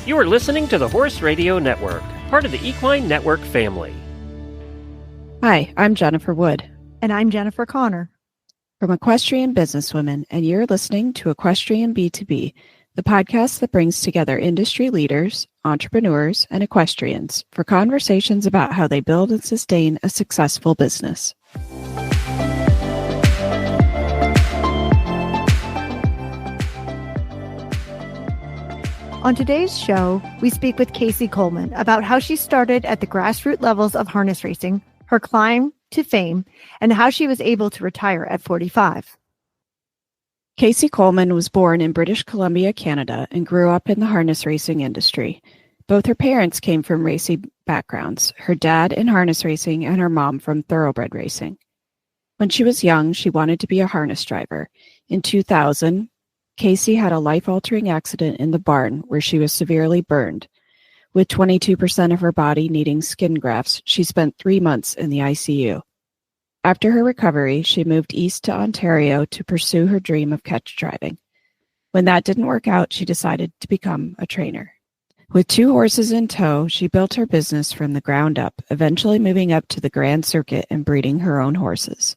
You are listening to the Horse Radio Network, part of the Equine Network family. Hi, I'm Jennifer Wood. And I'm Jennifer Connor. From Equestrian Businesswomen, and you're listening to Equestrian B2B, the podcast that brings together industry leaders, entrepreneurs, and equestrians for conversations about how they build and sustain a successful business. On today's show, we speak with Casie Coleman about how she started at the grassroots levels of harness racing, her climb to fame, and how she was able to retire at 45. Casie Coleman was born in British Columbia, Canada, and grew up in the harness racing industry. Both her parents came from racing backgrounds, her dad in harness racing and her mom from thoroughbred racing. When she was young, she wanted to be a harness driver. In 2000, Casie had a life-altering accident in the barn where she was severely burned. With 22% of her body needing skin grafts, she spent 3 months in the ICU. After her recovery, she moved east to Ontario to pursue her dream of catch driving. When that didn't work out, she decided to become a trainer. With 2 horses in tow, she built her business from the ground up, eventually moving up to the Grand Circuit and breeding her own horses.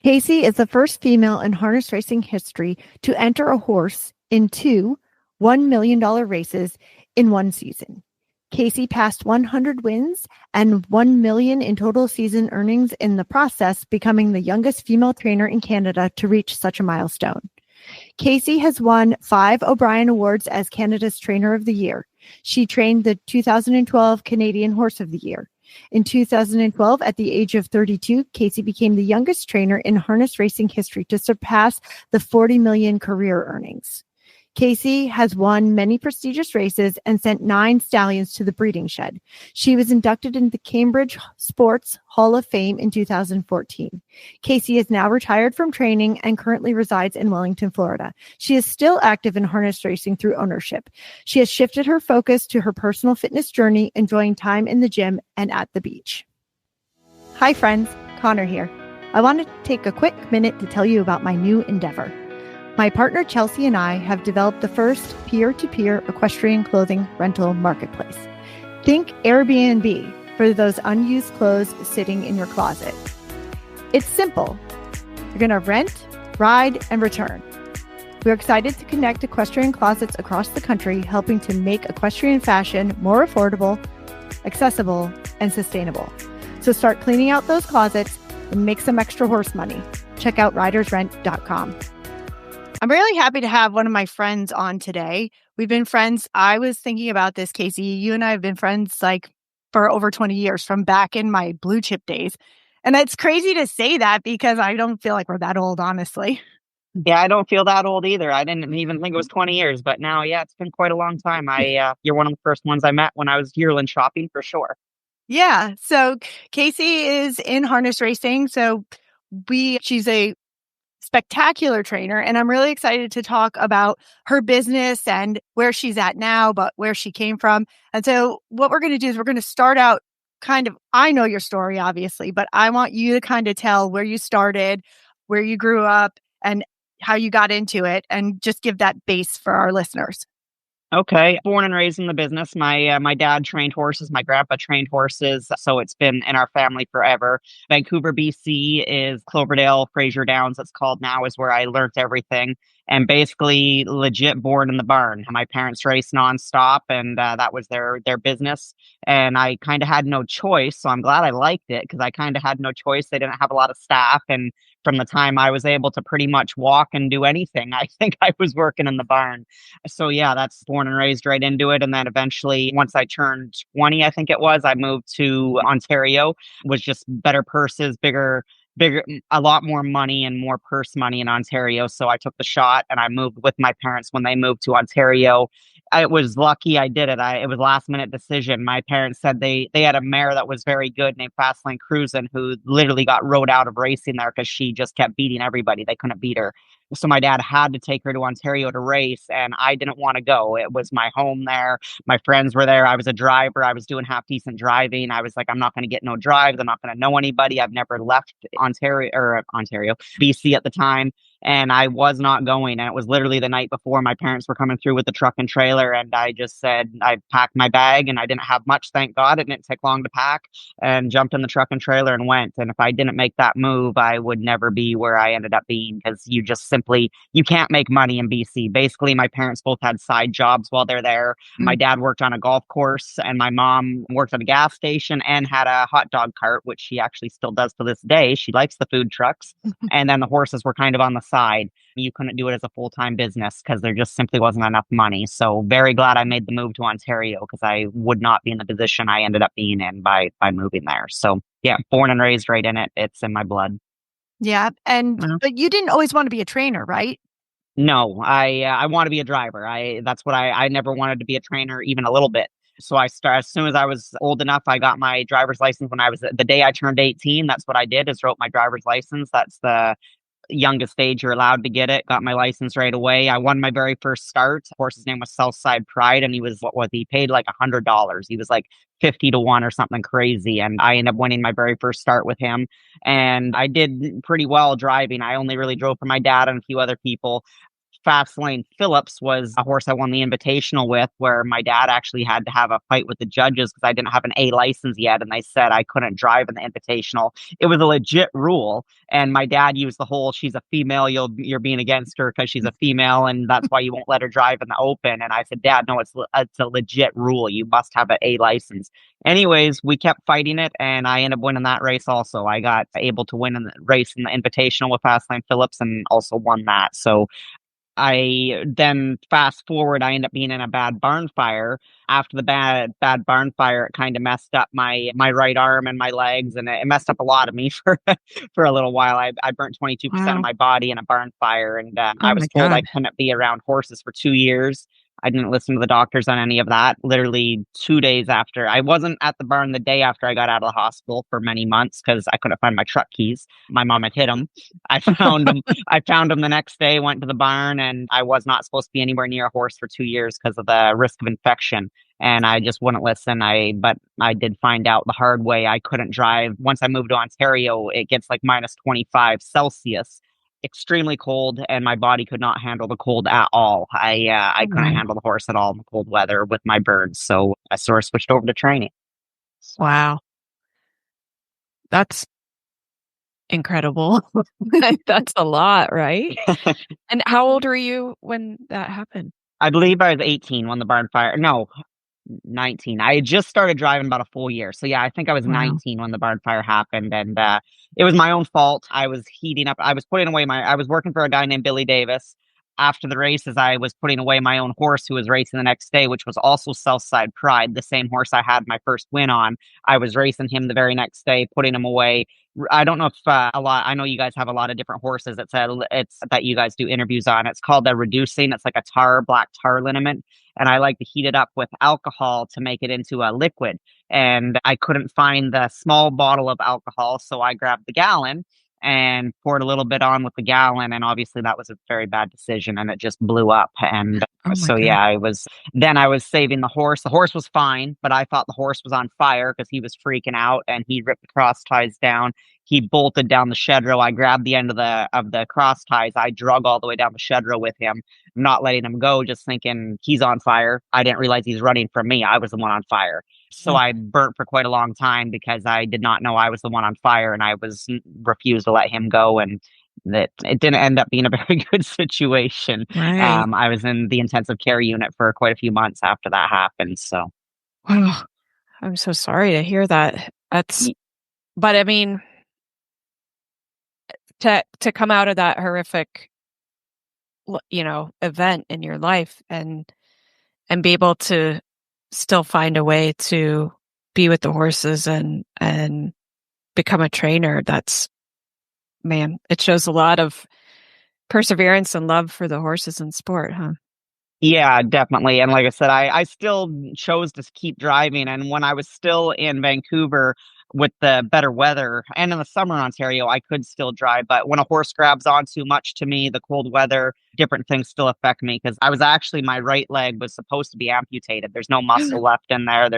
Casie is the first female in harness racing history to enter a horse in 2 $1 million races in one season. Casie passed 100 wins and $1 million in total season earnings in the process, becoming the youngest female trainer in Canada to reach such a milestone. Casie has won 5 O'Brien Awards as Canada's Trainer of the Year. She trained the 2012 Canadian Horse of the Year. In 2012, at the age of 32, Casie became the youngest trainer in harness racing history to surpass the $40 million career earnings. Casie has won many prestigious races and sent 9 stallions to the breeding shed. She was inducted into the Cambridge Sports Hall of Fame in 2014. Casie is now retired from training and currently resides in Wellington, Florida. She is still active in harness racing through ownership. She has shifted her focus to her personal fitness journey, enjoying time in the gym and at the beach. Hi friends, Connor here. I want to take a quick minute to tell you about my new endeavor. My partner Chelsea and I have developed the first peer-to-peer equestrian clothing rental marketplace. Think Airbnb for those unused clothes sitting in your closet. It's simple. You're going to rent, ride, and return. We're excited to connect equestrian closets across the country, helping to make equestrian fashion more affordable, accessible, and sustainable. So start cleaning out those closets and make some extra horse money. Check out ridersrent.com. I'm really happy to have one of my friends on today. We've been friends. I was thinking about this, Casie. You and I have been friends for over 20 years from back in my blue chip days. And it's crazy to say that because I don't feel like we're that old, honestly. Yeah, I don't feel that old either. I didn't even think it was 20 years, but now, yeah, it's been quite a long time. You're one of the first ones I met when I was yearling shopping for sure. Yeah. So Casie is in harness racing. So she's a spectacular trainer, and I'm really excited to talk about her business and where she's at now, but where she came from. And so what we're going to do is we're going to start out I know your story, obviously, but I want you to kind of tell where you started, where you grew up, and how you got into it, and just give that base for our listeners. Okay. Born and raised in the business. My dad trained horses. My grandpa trained horses. So it's been in our family forever. Vancouver, BC is Cloverdale, Fraser Downs, it's called now, is where I learned everything. And basically legit born in the barn. My parents raced nonstop, and that was their business. And I kind of had no choice. So I'm glad I liked it because I kind of had no choice. They didn't have a lot of staff. And from the time I was able to pretty much walk and do anything, I think I was working in the barn. So yeah, that's born and raised right into it. And then eventually, once I turned 20, I think it was, I moved to Ontario. Was just better purses, bigger, a lot more money and more purse money in Ontario. So I took the shot and I moved with my parents when they moved to Ontario. I was lucky I did it. It was a last minute decision. My parents said they had a mare that was very good named Fastlane Cruisin', who literally got rode out of racing there because she just kept beating everybody. They couldn't beat her. So my dad had to take her to Ontario to race, and I didn't want to go. It was my home there. My friends were there. I was a driver. I was doing half decent driving. I was like, I'm not going to get no drives. I'm not going to know anybody. I've never left Ontario, BC at the time. and I was not going. And it was literally the night before my parents were coming through with the truck and trailer. And I just said, I packed my bag, and I didn't have much, thank God. It didn't take long to pack, and jumped in the truck and trailer and went. And if I didn't make that move, I would never be where I ended up being, because you just simply, you can't make money in BC. Basically, my parents both had side jobs while they're there. My dad worked on a golf course, and my mom worked at a gas station and had a hot dog cart, which she actually still does to this day. She likes the food trucks. And then the horses were kind of on the side. You couldn't do it as a full-time business because there just simply wasn't enough money. So very glad I made the move to Ontario, because I would not be in the position I ended up being in by moving there. So yeah, born and raised right in it. It's in my blood. Yeah. But you didn't always want to be a trainer, right? No, I want to be a driver. I never wanted to be a trainer even a little bit. So as soon as I was old enough, I got my driver's license when I was the day I turned 18. That's what I did, is wrote my driver's license. That's the youngest age you're allowed to get it. Got my license right away. I won my very first start. Of course, his name was Southside Pride, and he was he paid like $100. He was like 50 to 1 or something crazy. And I ended up winning my very first start with him. And I did pretty well driving. I only really drove for my dad and a few other people. Fastlane Phillips was a horse I won the invitational with, where my dad actually had to have a fight with the judges because I didn't have an A license yet, and they said I couldn't drive in the invitational. It was a legit rule, and my dad used the whole "she's a female, you're being against her because she's a female, and that's why you won't let her drive in the open." And I said, "Dad, no, it's a legit rule. You must have an A license." Anyways, we kept fighting it, and I ended up winning that race also. I got able to win in the race in the invitational with Fastlane Phillips, and also won that. So I then fast forward, I end up being in a bad barn fire. After the bad barn fire, it kind of messed up my right arm and my legs, and it messed up a lot of me for for a little while. I burnt 22% of my body in a barn fire, and I was told I couldn't be around horses for 2 years. I didn't listen to the doctors on any of that. Literally 2 days after, I wasn't at the barn the day after I got out of the hospital for many months because I couldn't find my truck keys. My mom had hid them. I found them. I found them the next day, went to the barn, and I was not supposed to be anywhere near a horse for 2 years because of the risk of infection. And I just wouldn't listen. But I did find out the hard way. I couldn't drive. Once I moved to Ontario, it gets like minus 25 Celsius. Extremely cold, and my body could not handle the cold at all. I couldn't handle the horse at all in the cold weather with my birds, so I sort of switched over to training. Wow. That's incredible. That's a lot, right? And how old were you when that happened? I believe I was 18 when the barn fire. No, 19. I had just started driving about a full year. So yeah, I think I was 19 when the barn fire happened, and it was my own fault. I was heating up. I was working for a guy named Billy Davis. After the races, I was putting away my own horse who was racing the next day, which was also Southside Pride, the same horse I had my first win on. I was racing him the very next day, putting him away. I don't know if I know you guys have a lot of different horses. It's that you guys do interviews on. It's called the reducing. It's like a black tar liniment. And I like to heat it up with alcohol to make it into a liquid. And I couldn't find the small bottle of alcohol, so I grabbed the gallon and poured a little bit on with the gallon. And obviously that was a very bad decision, and it just blew up. And yeah, I was saving the horse. The horse was fine, but I thought the horse was on fire because he was freaking out, and he ripped the cross ties down. He bolted down the shed row. I grabbed the end of the cross ties. I drug all the way down the shed row with him, not letting him go, just thinking he's on fire. I didn't realize he's running from me. I was the one on fire. So I burnt for quite a long time because I did not know I was the one on fire, and I refused to let him go. And it didn't end up being a very good situation. Right. I was in the intensive care unit for quite a few months after that happened. So, wow, I'm so sorry to hear that. But I mean, to come out of that horrific, event in your life and be able to still find a way to be with the horses and become a trainer, it shows a lot of perseverance and love for the horses and sport, huh? Yeah, definitely. And like I said, I still chose to keep driving. And when I was still in Vancouver, with the better weather and in the summer in Ontario, I could still drive. But when a horse grabs on too much to me, the cold weather, different things still affect me because I was actually, my right leg was supposed to be amputated. There's no muscle left in there.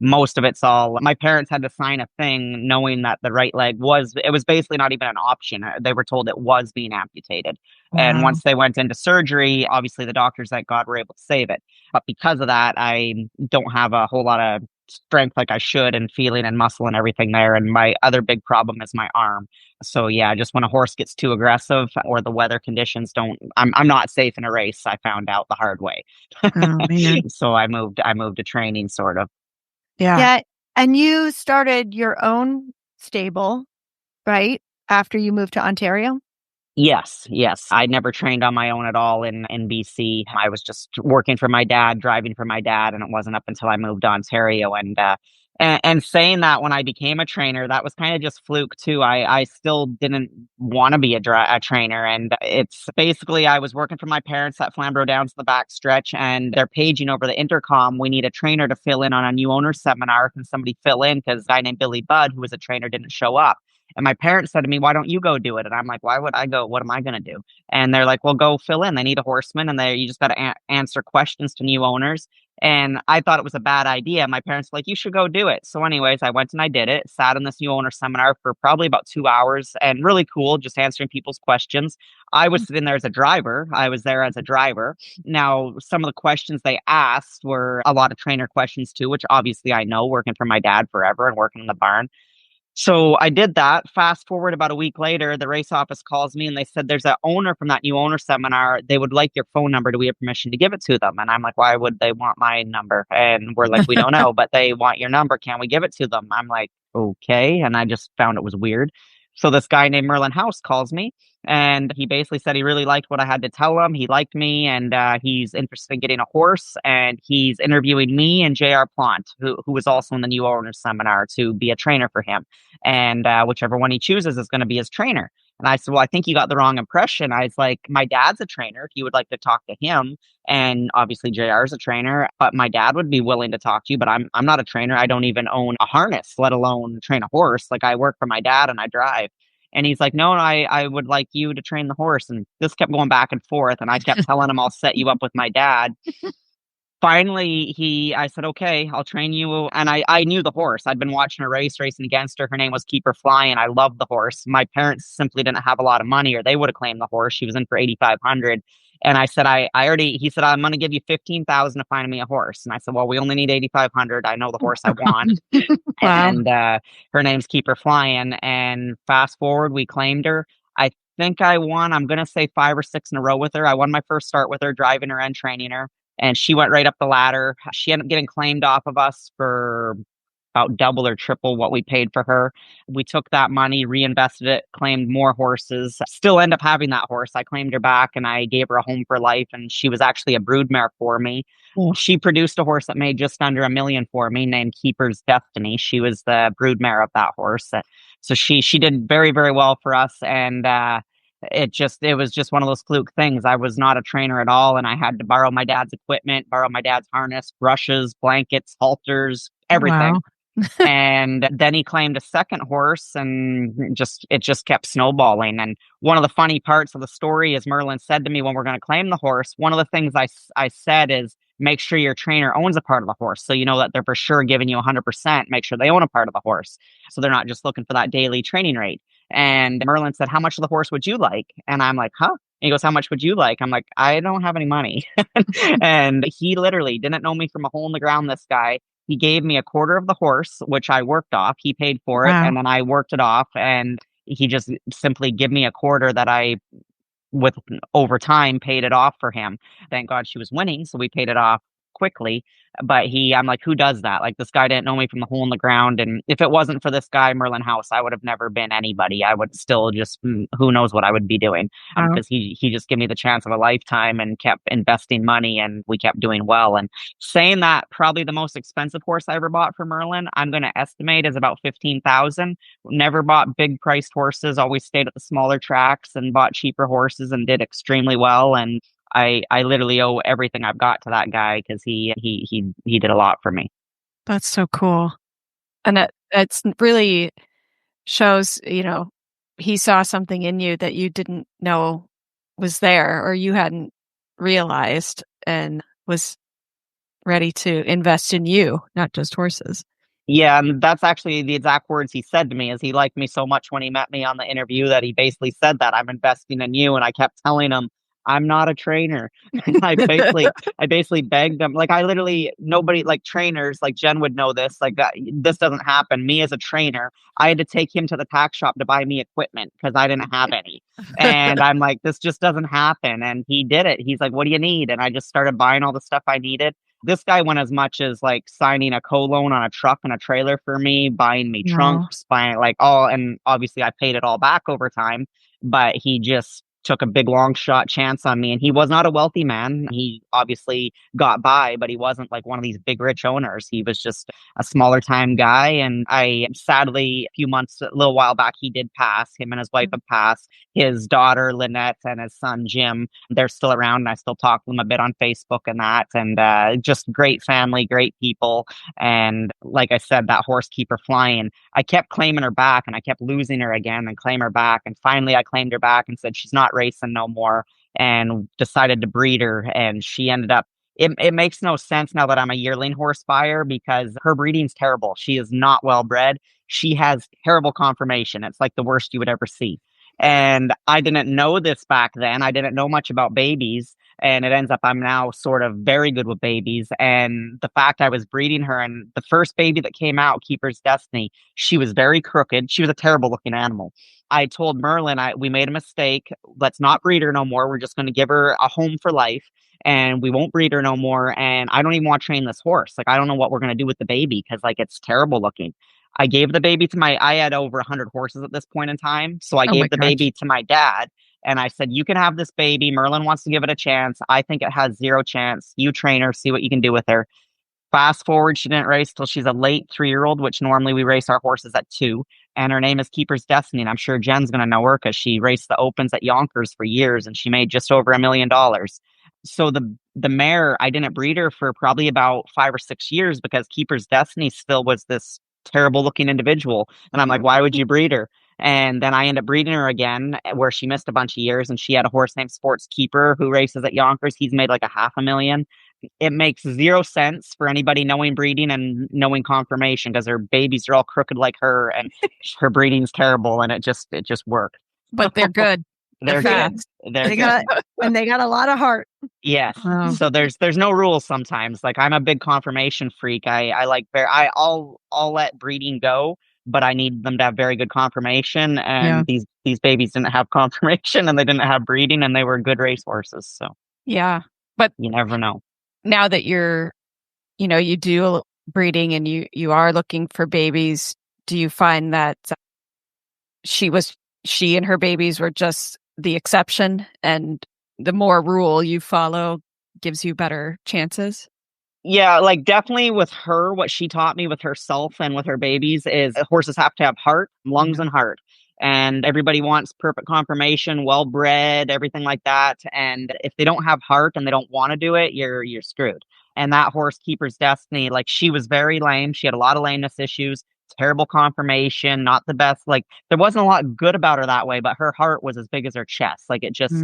Most of it's all, my parents had to sign a thing knowing that the right leg it was basically not even an option. They were told it was being amputated. And Wow. once they went into surgery, obviously the doctors, thank God, were able to save it. But because of that, I don't have a whole lot of strength like I should and feeling and muscle and everything there. And my other big problem is my arm. So yeah, just when a horse gets too aggressive or the weather conditions I'm not safe in a race. I found out the hard way. Oh, man. So I moved to training sort of. Yeah. Yeah. And you started your own stable, right? After you moved to Ontario? Yes. I never trained on my own at all in BC. I was just working for my dad, driving for my dad, and it wasn't up until I moved to Ontario. And saying that, when I became a trainer, that was kind of just fluke too. I still didn't want to be a trainer, and it's basically I was working for my parents at Flamborough Downs in the back stretch, and they're paging over the intercom. We need a trainer to fill in on a new owner seminar. Can somebody fill in? Because a guy named Billy Budd, who was a trainer, didn't show up. And my parents said to me, "Why don't you go do it?" And I'm like, "Why would I go? What am I going to do?" And they're like, "Well, go fill in. They need a horseman, and you just got to answer questions to new owners." And I thought it was a bad idea. My parents were like, "You should go do it." So anyways, I went and I did it, sat in this new owner seminar for probably about 2 hours, and really cool, just answering people's questions. I was sitting there as a driver. I was there as a driver. Now, some of the questions they asked were a lot of trainer questions too, which obviously I know, working for my dad forever and working in the barn. So I did that. Fast forward about a week later, the race office calls me and they said, "There's an owner from that new owner seminar. They would like your phone number. Do we have permission to give it to them?" And I'm like, "Why would they want my number?" And we're like, "We don't know, but they want your number. Can we give it to them?" I'm like, "Okay." And I just found it was weird. So this guy named Merlin House calls me and he basically said he really liked what I had to tell him. He liked me and he's interested in getting a horse, and he's interviewing me and JR Plant, who was also in the new owner seminar, to be a trainer for him. And whichever one he chooses is going to be his trainer. And I said, "Well, I think you got the wrong impression." I was like, "My dad's a trainer. If you would like to talk to him, and obviously JR is a trainer, but my dad would be willing to talk to you, but I'm not a trainer. I don't even own a harness, let alone train a horse. Like, I work for my dad and I drive." And he's like, "No, I would like you to train the horse." And this kept going back and forth. And I kept telling him, "I'll set you up with my dad." Finally, I said, "Okay, I'll train you." And I knew the horse. I'd been watching her racing against her. Her name was Keep Her Flying. I loved the horse. My parents simply didn't have a lot of money, or they would have claimed the horse. She was in for 8,500. And I said, he said, "I'm going to give you 15,000 to find me a horse." And I said, "Well, we only need 8,500. I know the horse I want." Wow. And her name's Keep Her Flying. And fast forward, we claimed her. I think I won, I'm going to say 5 or 6 in a row with her. I won my first start with her, driving her and training her. And she went right up the ladder. She ended up getting claimed off of us for about double or triple what we paid for her. We took that money, reinvested it, claimed more horses, still end up having that horse. I claimed her back and I gave her a home for life. And she was actually a broodmare for me. She produced a horse that made just under $1 million for me, named Keeper's Destiny. She was the broodmare of that horse. So she did very, very well for us. And it was just one of those fluke things. I was not a trainer at all, and I had to borrow my dad's equipment, borrow my dad's harness, brushes, blankets, halters, everything. Wow. And then he claimed a second horse, and it just kept snowballing. And one of the funny parts of the story is Merlin said to me when we're going to claim the horse, one of the things I said is, "Make sure your trainer owns a part of the horse, so you know that they're for sure giving you 100%. Make sure they own a part of the horse, so they're not just looking for that daily training rate." And Merlin said, "How much of the horse would you like?" And I'm like, "Huh?" And he goes, "How much would you like?" I'm like, "I don't have any money." And he literally didn't know me from a hole in the ground, this guy. He gave me a quarter of the horse, which I worked off. He paid for it, Wow. and then I worked it off. And he just simply gave me a quarter that I, with over time, paid it off for him. Thank God she was winning, so we paid it off quickly. But I'm like, who does that? Like, this guy didn't know me from the hole in the ground. And if it wasn't for this guy, Merlin House, I would have never been anybody. I would still just, who knows what I would be doing. Wow. Because he just gave me the chance of a lifetime and kept investing money, and we kept doing well. And saying that, probably the most expensive horse I ever bought for Merlin, I'm going to estimate is about 15,000. Never bought big priced horses, always stayed at the smaller tracks and bought cheaper horses and did extremely well. And I literally owe everything I've got to that guy, because he did a lot for me. That's so cool. And It's really shows, he saw something in you that you didn't know was there or you hadn't realized and was ready to invest in you, not just horses. Yeah, and that's actually the exact words he said to me. Is he liked me so much when he met me on the interview that he basically said that I'm investing in you, and I kept telling him I'm not a trainer. I basically begged him. Like I literally nobody like trainers like Jen would know this. Like that this doesn't happen. Me as a trainer, I had to take him to the tack shop to buy me equipment because I didn't have any. And I'm like, this just doesn't happen. And he did it. He's like, what do you need? And I just started buying all the stuff I needed. This guy went as much as like signing a co-loan on a truck and a trailer for me, buying me trunks, buying like all, and obviously I paid it all back over time, but he just took a big long shot chance on me. And he was not a wealthy man. He obviously got by, but he wasn't like one of these big rich owners. He was just a smaller time guy. And I sadly, a little while back, he did pass. Him and his wife have passed. His daughter, Lynette, and his son, Jim, they're still around. And I still talk to them a bit on Facebook and that. And just great family, great people. And like I said, that horse Keeper Flying, I kept claiming her back and I kept losing her again and claim her back. And finally I claimed her back and said, she's not racing no more, and decided to breed her. And she ended up, it makes no sense now that I'm a yearling horse buyer because her breeding's terrible. She is not well bred. She has terrible conformation. It's like the worst you would ever see. And I didn't know this back then. I didn't know much about babies. And it ends up I'm now sort of very good with babies. And the fact I was breeding her, and the first baby that came out, Keeper's Destiny, she was very crooked. She was a terrible looking animal. I told Merlin, we made a mistake. Let's not breed her no more. We're just going to give her a home for life and we won't breed her no more. And I don't even want to train this horse. Like, I don't know what we're going to do with the baby because like it's terrible looking. I gave the baby I had over 100 horses at this point in time. So I gave the baby to my dad and I said, you can have this baby. Merlin wants to give it a chance. I think it has zero chance. You train her, see what you can do with her. Fast forward, she didn't race till she's a late 3-year-old, which normally we race our horses at 2. And her name is Keeper's Destiny. And I'm sure Jen's going to know her because she raced the Opens at Yonkers for years and she made just over $1 million. So the mare, I didn't breed her for probably about 5 or 6 years because Keeper's Destiny still was this terrible looking individual. And I'm like, why would you breed her? And then I ended up breeding her again where she missed a bunch of years. And she had a horse named Sports Keeper who races at Yonkers. He's made like a $500,000. It makes zero sense for anybody knowing breeding and knowing conformation because her babies are all crooked like her and her breeding's terrible and it just worked. But they're good. They're good. They got a lot of heart. Yes. So there's no rules sometimes. Like I'm a big conformation freak. I'll let breeding go, but I need them to have very good conformation. And these babies didn't have conformation and they didn't have breeding and they were good race horses. So yeah, but you never know. Now that you do breeding and you are looking for babies, do you find that she and her babies were just the exception and the more rule you follow gives you better chances? Yeah, like definitely with her, what she taught me with herself and with her babies is horses have to have heart, lungs, and heart. And everybody wants perfect conformation, well-bred, everything like that. And if they don't have heart and they don't want to do it, you're screwed. And that horse, Keeper's Destiny, like she was very lame. She had a lot of lameness issues, terrible conformation, not the best. Like there wasn't a lot good about her that way, but her heart was as big as her chest. Like it just,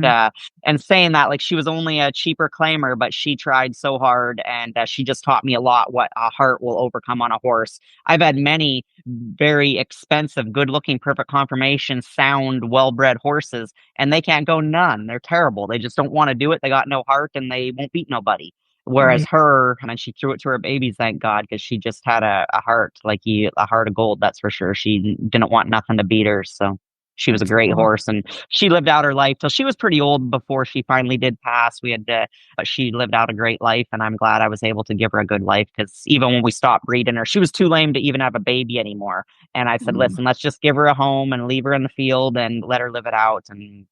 and saying that, like she was only a cheaper claimer, but she tried so hard and she just taught me a lot what a heart will overcome on a horse. I've had many very expensive, good looking, perfect conformation, sound, well-bred horses, and they can't go none. They're terrible. They just don't want to do it. They got no heart and they won't beat nobody. Whereas her, and she threw it to her babies, thank God, because she just had a heart, a heart of gold, that's for sure. She didn't want nothing to beat her. So she was a great horse and she lived out her life till she was pretty old before she finally did pass. But she lived out a great life and I'm glad I was able to give her a good life because even when we stopped breeding her, she was too lame to even have a baby anymore. And I said, listen, let's just give her a home and leave her in the field and let her live it out. And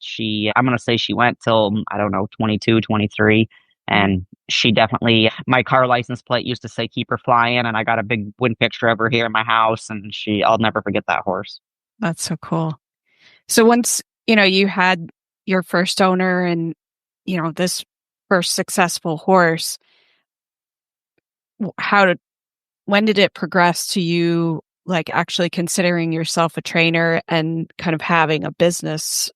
I'm going to say she went till, I don't know, 22, 23. And she definitely, my car license plate used to say Keeper Flying, and I got a big wind picture of her here in my house, and I'll never forget that horse. That's so cool. So once, you had your first owner and, this first successful horse, when did it progress to you like actually considering yourself a trainer and kind of having a business?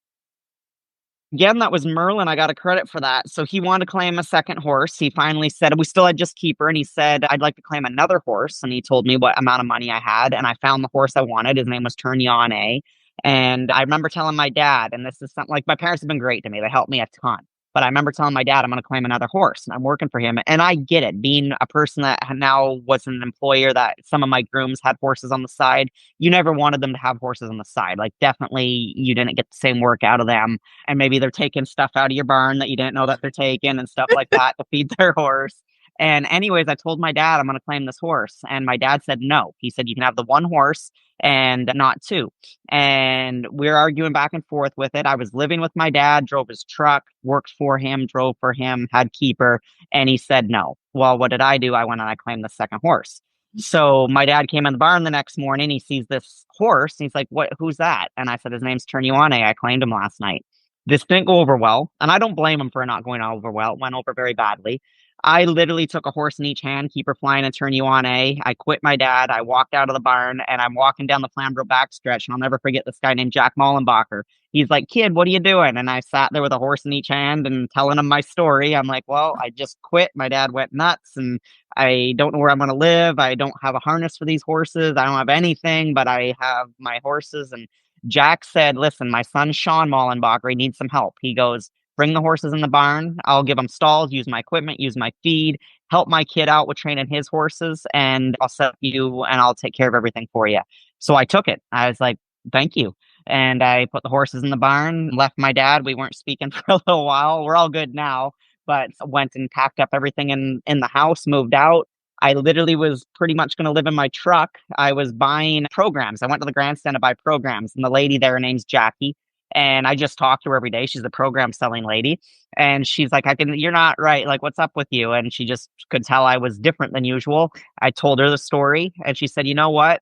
Again, that was Merlin. I got a credit for that. So he wanted to claim a second horse. He finally said, we still had just Keeper, and he said, I'd like to claim another horse. And he told me what amount of money I had. And I found the horse I wanted. His name was Turniane. And I remember telling my dad, and this is something like my parents have been great to me. They helped me a ton. But I remember telling my dad, I'm going to claim another horse and I'm working for him. And I get it. Being a person that now was an employer, that some of my grooms had horses on the side, you never wanted them to have horses on the side. Like, definitely you didn't get the same work out of them. And maybe they're taking stuff out of your barn that you didn't know that they're taking and stuff like that to feed their horse. And anyways, I told my dad I'm going to claim this horse. And my dad said no. He said, you can have the one horse and not two. And we were arguing back and forth with it. I was living with my dad, drove his truck, worked for him, drove for him, had Keeper. And he said no. Well, what did I do? I went and I claimed the second horse. So my dad came in the barn the next morning. He sees this horse. And he's like, who's that? And I said, his name's Turniane. I claimed him last night. This didn't go over well. And I don't blame him for not going over well. It went over very badly. I literally took a horse in each hand, Keeper Flying and Turniane. I quit my dad. I walked out of the barn and I'm walking down the Flamborough backstretch. And I'll never forget this guy named Jack Mollenbacher. He's like, kid, what are you doing? And I sat there with a horse in each hand and telling him my story. I'm like, well, I just quit. My dad went nuts and I don't know where I'm going to live. I don't have a harness for these horses. I don't have anything, but I have my horses. And Jack said, listen, my son, Sean Mollenbacher, he needs some help. He goes, bring the horses in the barn. I'll give him stalls, use my equipment, use my feed, help my kid out with training his horses, and I'll set you and I'll take care of everything for you. So I took it. I was like, thank you. And I put the horses in the barn, left my dad. We weren't speaking for a little while. We're all good now, but went and packed up everything in the house, moved out. I literally was pretty much going to live in my truck. I was buying programs. I went to the grandstand to buy programs, and the lady there, her name's Jackie. And I just talk to her every day. She's the program selling lady. And she's like, you're not right. Like, what's up with you? And she just could tell I was different than usual. I told her the story and she said, you know what?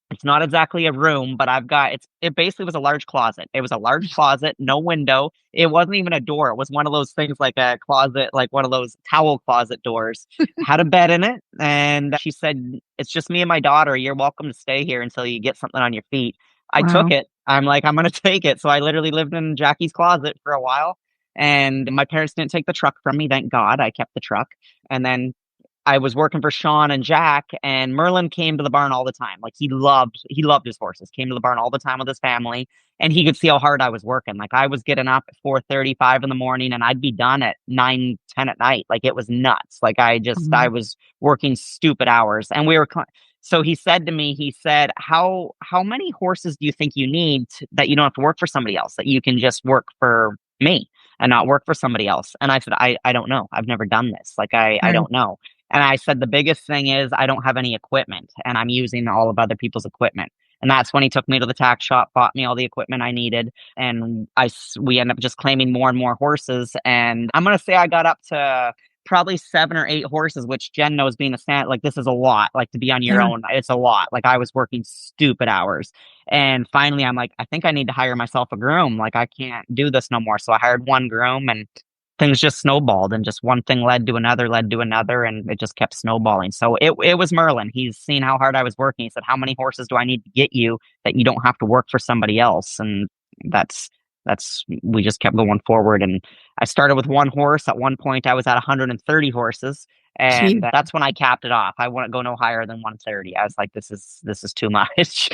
It's not exactly a room, but it basically was a large closet. It was a large closet, no window. It wasn't even a door. It was one of those things like a closet, like one of those towel closet doors. Had a bed in it. And she said, it's just me and my daughter. You're welcome to stay here until you get something on your feet. I took it. I'm like, I'm going to take it. So I literally lived in Jackie's closet for a while. And my parents didn't take the truck from me. Thank God. I kept the truck. And then I was working for Sean and Jack, and Merlin came to the barn all the time. Like, he loved his horses, came to the barn all the time with his family, and he could see how hard I was working. Like, I was getting up at 4:30, 5 in the morning, and I'd be done at 9, 10 at night. Like, it was nuts. Like, I was working stupid hours. And so he said to me, how many horses do you think you need that you don't have to work for somebody else, that you can just work for me and not work for somebody else? And I said, I don't know. I've never done this. Like, I don't know. And I said, the biggest thing is I don't have any equipment and I'm using all of other people's equipment. And that's when he took me to the tack shop, bought me all the equipment I needed. And we ended up just claiming more and more horses. And I'm going to say I got up to probably 7 or 8 horses, which Jen knows, being a stand, like, this is a lot. Like, to be on your own, it's a lot. Like, I was working stupid hours. And finally, I'm like, I think I need to hire myself a groom. Like, I can't do this no more. So I hired one groom, and things just snowballed, and just one thing led to another, and it just kept snowballing. So it was Merlin. He's seen how hard I was working. He said, how many horses do I need to get you that you don't have to work for somebody else? And we just kept going forward. And I started with one horse. At one point I was at 130 horses, and that's when I capped it off. I wouldn't go no higher than 130. I was like, this is too much.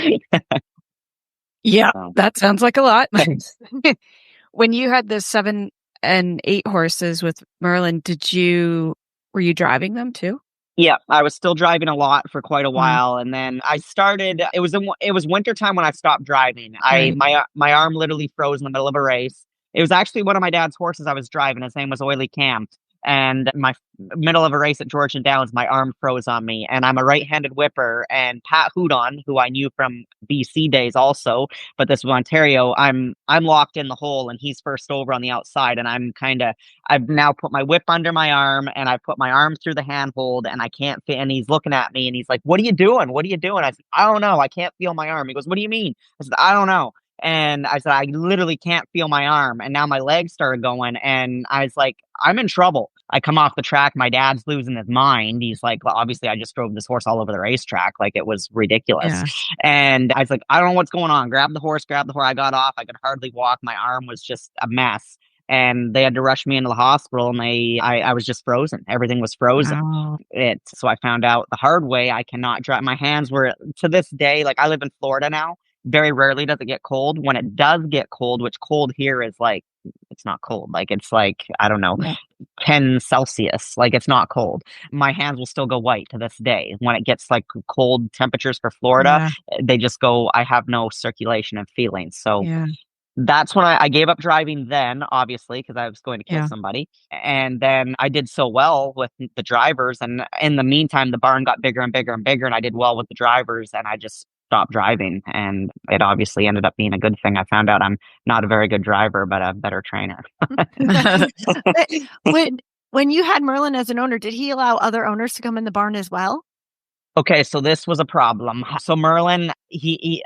Yeah, that sounds like a lot. When you had the 7 and 8 horses with Merlin, were you driving them too? Yeah, I was still driving a lot for quite a while, and then I started. It was wintertime when I stopped driving. My arm literally froze in the middle of a race. It was actually one of my dad's horses I was driving. His name was Oily Cam. And my middle of a race at Georgian Downs, my arm froze on me, and I'm a right-handed whipper. And Pat Houdon, who I knew from BC days also, but this was Ontario, I'm locked in the hole, and he's first over on the outside. And I've now put my whip under my arm, and I've put my arm through the handhold, and I can't fit. And he's looking at me, and he's like, "What are you doing? What are you doing?" I said, "I don't know. I can't feel my arm." He goes, "What do you mean?" I said, "I don't know." And I said, I literally can't feel my arm. And now my legs started going. And I was like, I'm in trouble. I come off the track. My dad's losing his mind. He's like, well, obviously, I just drove this horse all over the racetrack. Like, it was ridiculous. Yeah. And I was like, I don't know what's going on. Grab the horse, grab the horse. I got off. I could hardly walk. My arm was just a mess. And they had to rush me into the hospital, and I was just frozen. Everything was frozen. Wow. So I found out the hard way. I cannot drive. My hands were, to this day, like, I live in Florida now. Very rarely does it get cold. When it does get cold, which cold here is like, it's not cold. Like, it's like, I don't know, 10 Celsius. Like, it's not cold. My hands will still go white to this day. When it gets like cold temperatures for Florida, they just go, I have no circulation of feelings. So that's when I gave up driving then, obviously, because I was going to kill somebody. And then I did so well with the drivers. And in the meantime, the barn got bigger and bigger and bigger. And I did well with the drivers. And I just stopped driving. And it obviously ended up being a good thing. I found out I'm not a very good driver, but a better trainer. When you had Merlin as an owner, did he allow other owners to come in the barn as well? Okay, so this was a problem. So Merlin,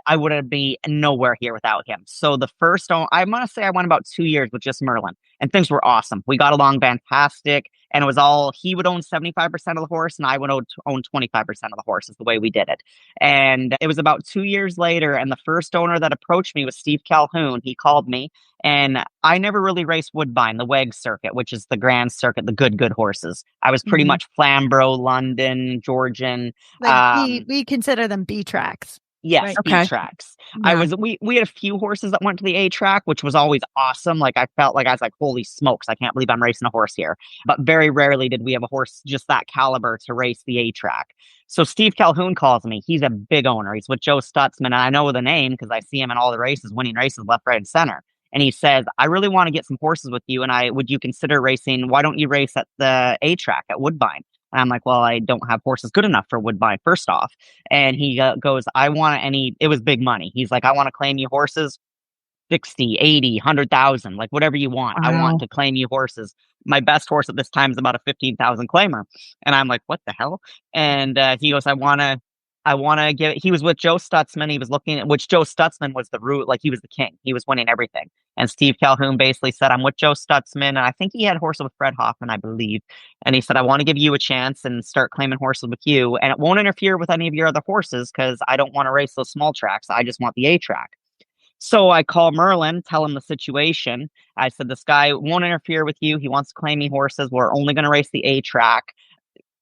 I would be nowhere here without him. So the first, I'm going to say I went about 2 years with just Merlin, and things were awesome. We got along fantastic, and it was all, he would own 75% of the horse, and I would own 25% of the horse is the way we did it. And it was about 2 years later, and the first owner that approached me was Steve Calhoun. He called me, and I never really raced Woodbine, the WEG circuit, which is the grand circuit, the good horses. I was pretty much Flamborough, London, Georgian. Like we consider them B tracks. Yes, right? B tracks. Yeah. We had a few horses that went to the A track, which was always awesome. Like, I felt like I was like, holy smokes, I can't believe I'm racing a horse here. But very rarely did we have a horse just that caliber to race the A track. So Steve Calhoun calls me. He's a big owner. He's with Joe Stutzman. And I know the name because I see him in all the races, winning races left, right, and center. And he says, I really want to get some horses with you. And would you consider racing? Why don't you race at the A track at Woodbine? And I'm like, well, I don't have horses good enough for Woodbine, first off. And he goes, it was big money. He's like, I want to claim you horses, 60, 80, 100,000, like whatever you want. Wow. I want to claim you horses. My best horse at this time is about a 15,000 claimer. And I'm like, what the hell? And he goes, I want to give it. He was with Joe Stutzman. He was looking at, which Joe Stutzman was the root, like he was the king. He was winning everything. And Steve Calhoun basically said, I'm with Joe Stutzman. And I think he had horses with Fred Hoffman, I believe. And he said, I want to give you a chance and start claiming horses with you. And it won't interfere with any of your other horses because I don't want to race those small tracks. I just want the A track. So I call Merlin, tell him the situation. I said, this guy won't interfere with you. He wants to claim me horses. We're only going to race the A track.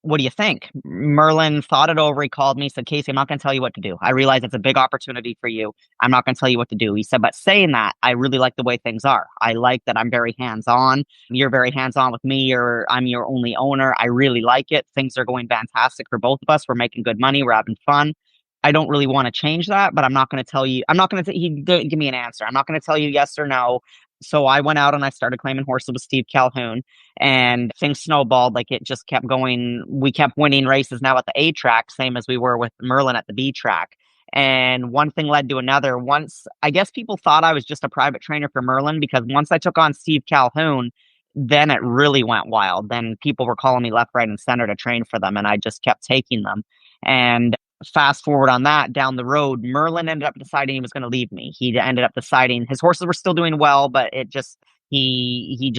What do you think? Merlin thought it over. He called me, said, Casie, I'm not going to tell you what to do. I realize it's a big opportunity for you. I'm not going to tell you what to do. He said, but saying that, I really like the way things are. I like that I'm very hands-on. You're very hands-on with me, or I'm your only owner. I really like it. Things are going fantastic for both of us. We're making good money. We're having fun. I don't really want to change that, but I'm not going to tell you. He didn't give me an answer. I'm not going to tell you yes or no. So I went out and I started claiming horses with Steve Calhoun, and things snowballed. Like, it just kept going. We kept winning races now at the A track, same as we were with Merlin at the B track. And one thing led to another. Once, I guess people thought I was just a private trainer for Merlin, because once I took on Steve Calhoun, then it really went wild. Then people were calling me left, right, and center to train for them, and I just kept taking them. And fast forward on that, down the road, Merlin ended up deciding he was going to leave me. He ended up deciding his horses were still doing well, but it just, he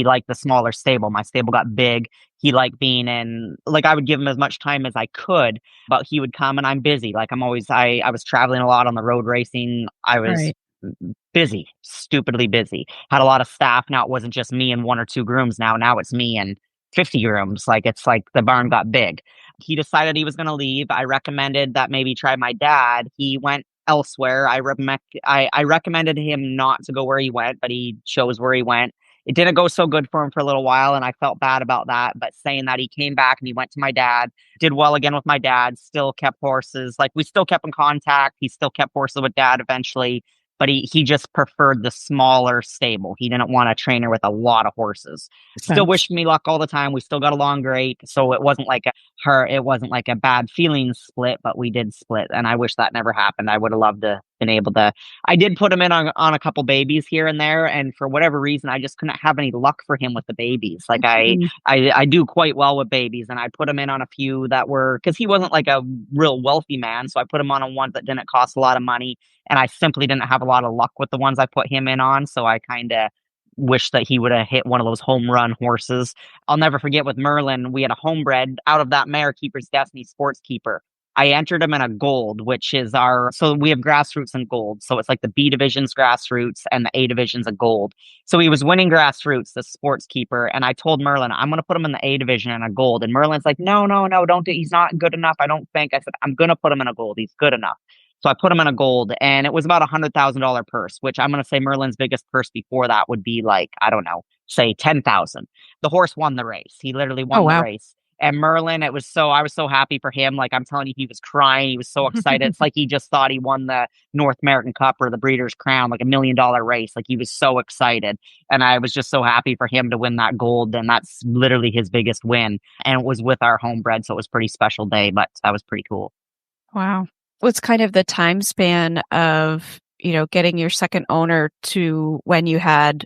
liked the smaller stable. My stable got big. He liked being in, like, I would give him as much time as I could, but he would come and I'm busy. Like, I was traveling a lot on the road racing. I was busy, stupidly busy. Had a lot of staff. Now it wasn't just me and one or two grooms. Now it's me and 50 grooms. Like, it's like the barn got big. He decided he was going to leave. I recommended that maybe try my dad. He went elsewhere. I recommended him not to go where he went, but he chose where he went. It didn't go so good for him for a little while, and I felt bad about that. But saying that, he came back and he went to my dad, did well again with my dad, still kept horses. Like, we still kept in contact. He still kept horses with dad eventually, but he just preferred the smaller stable. He didn't want a trainer with a lot of horses. Still wished me luck all the time. We still got along great. So it wasn't like a bad feelings split, but we did split. And I wish that never happened. I would have loved to been able to. I did put him in on a couple babies here and there, and for whatever reason, I just couldn't have any luck for him with the babies. Like, I do quite well with babies, and I put him in on a few that were, because he wasn't like a real wealthy man, so I put him on ones that didn't cost a lot of money, and I simply didn't have a lot of luck with the ones I put him in on, so I kind of wish that he would have hit one of those home run horses. I'll never forget with Merlin, we had a homebred out of that mare, Keeper's Destiny Sports Keeper. I entered him in a gold, which is so we have grassroots and gold. So it's like the B division's grassroots and the A division's a gold. So he was winning grassroots, the sports keeper. And I told Merlin, I'm going to put him in the A division in a gold. And Merlin's like, no, don't do, he's not good enough. I don't think. I said, I'm going to put him in a gold. He's good enough. So I put him in a gold, and it was about $100,000 purse, which I'm going to say Merlin's biggest purse before that would be like, I don't know, say 10,000. The horse won the race. He literally won the race. And Merlin, I was so happy for him. Like, I'm telling you, he was crying. He was so excited. It's like he just thought he won the North American Cup or the Breeders' Crown, like $1 million race. Like, he was so excited. And I was just so happy for him to win that gold. And that's literally his biggest win. And it was with our homebred. So it was a pretty special day, but that was pretty cool. Wow. What's kind of the time span of, getting your second owner to when you had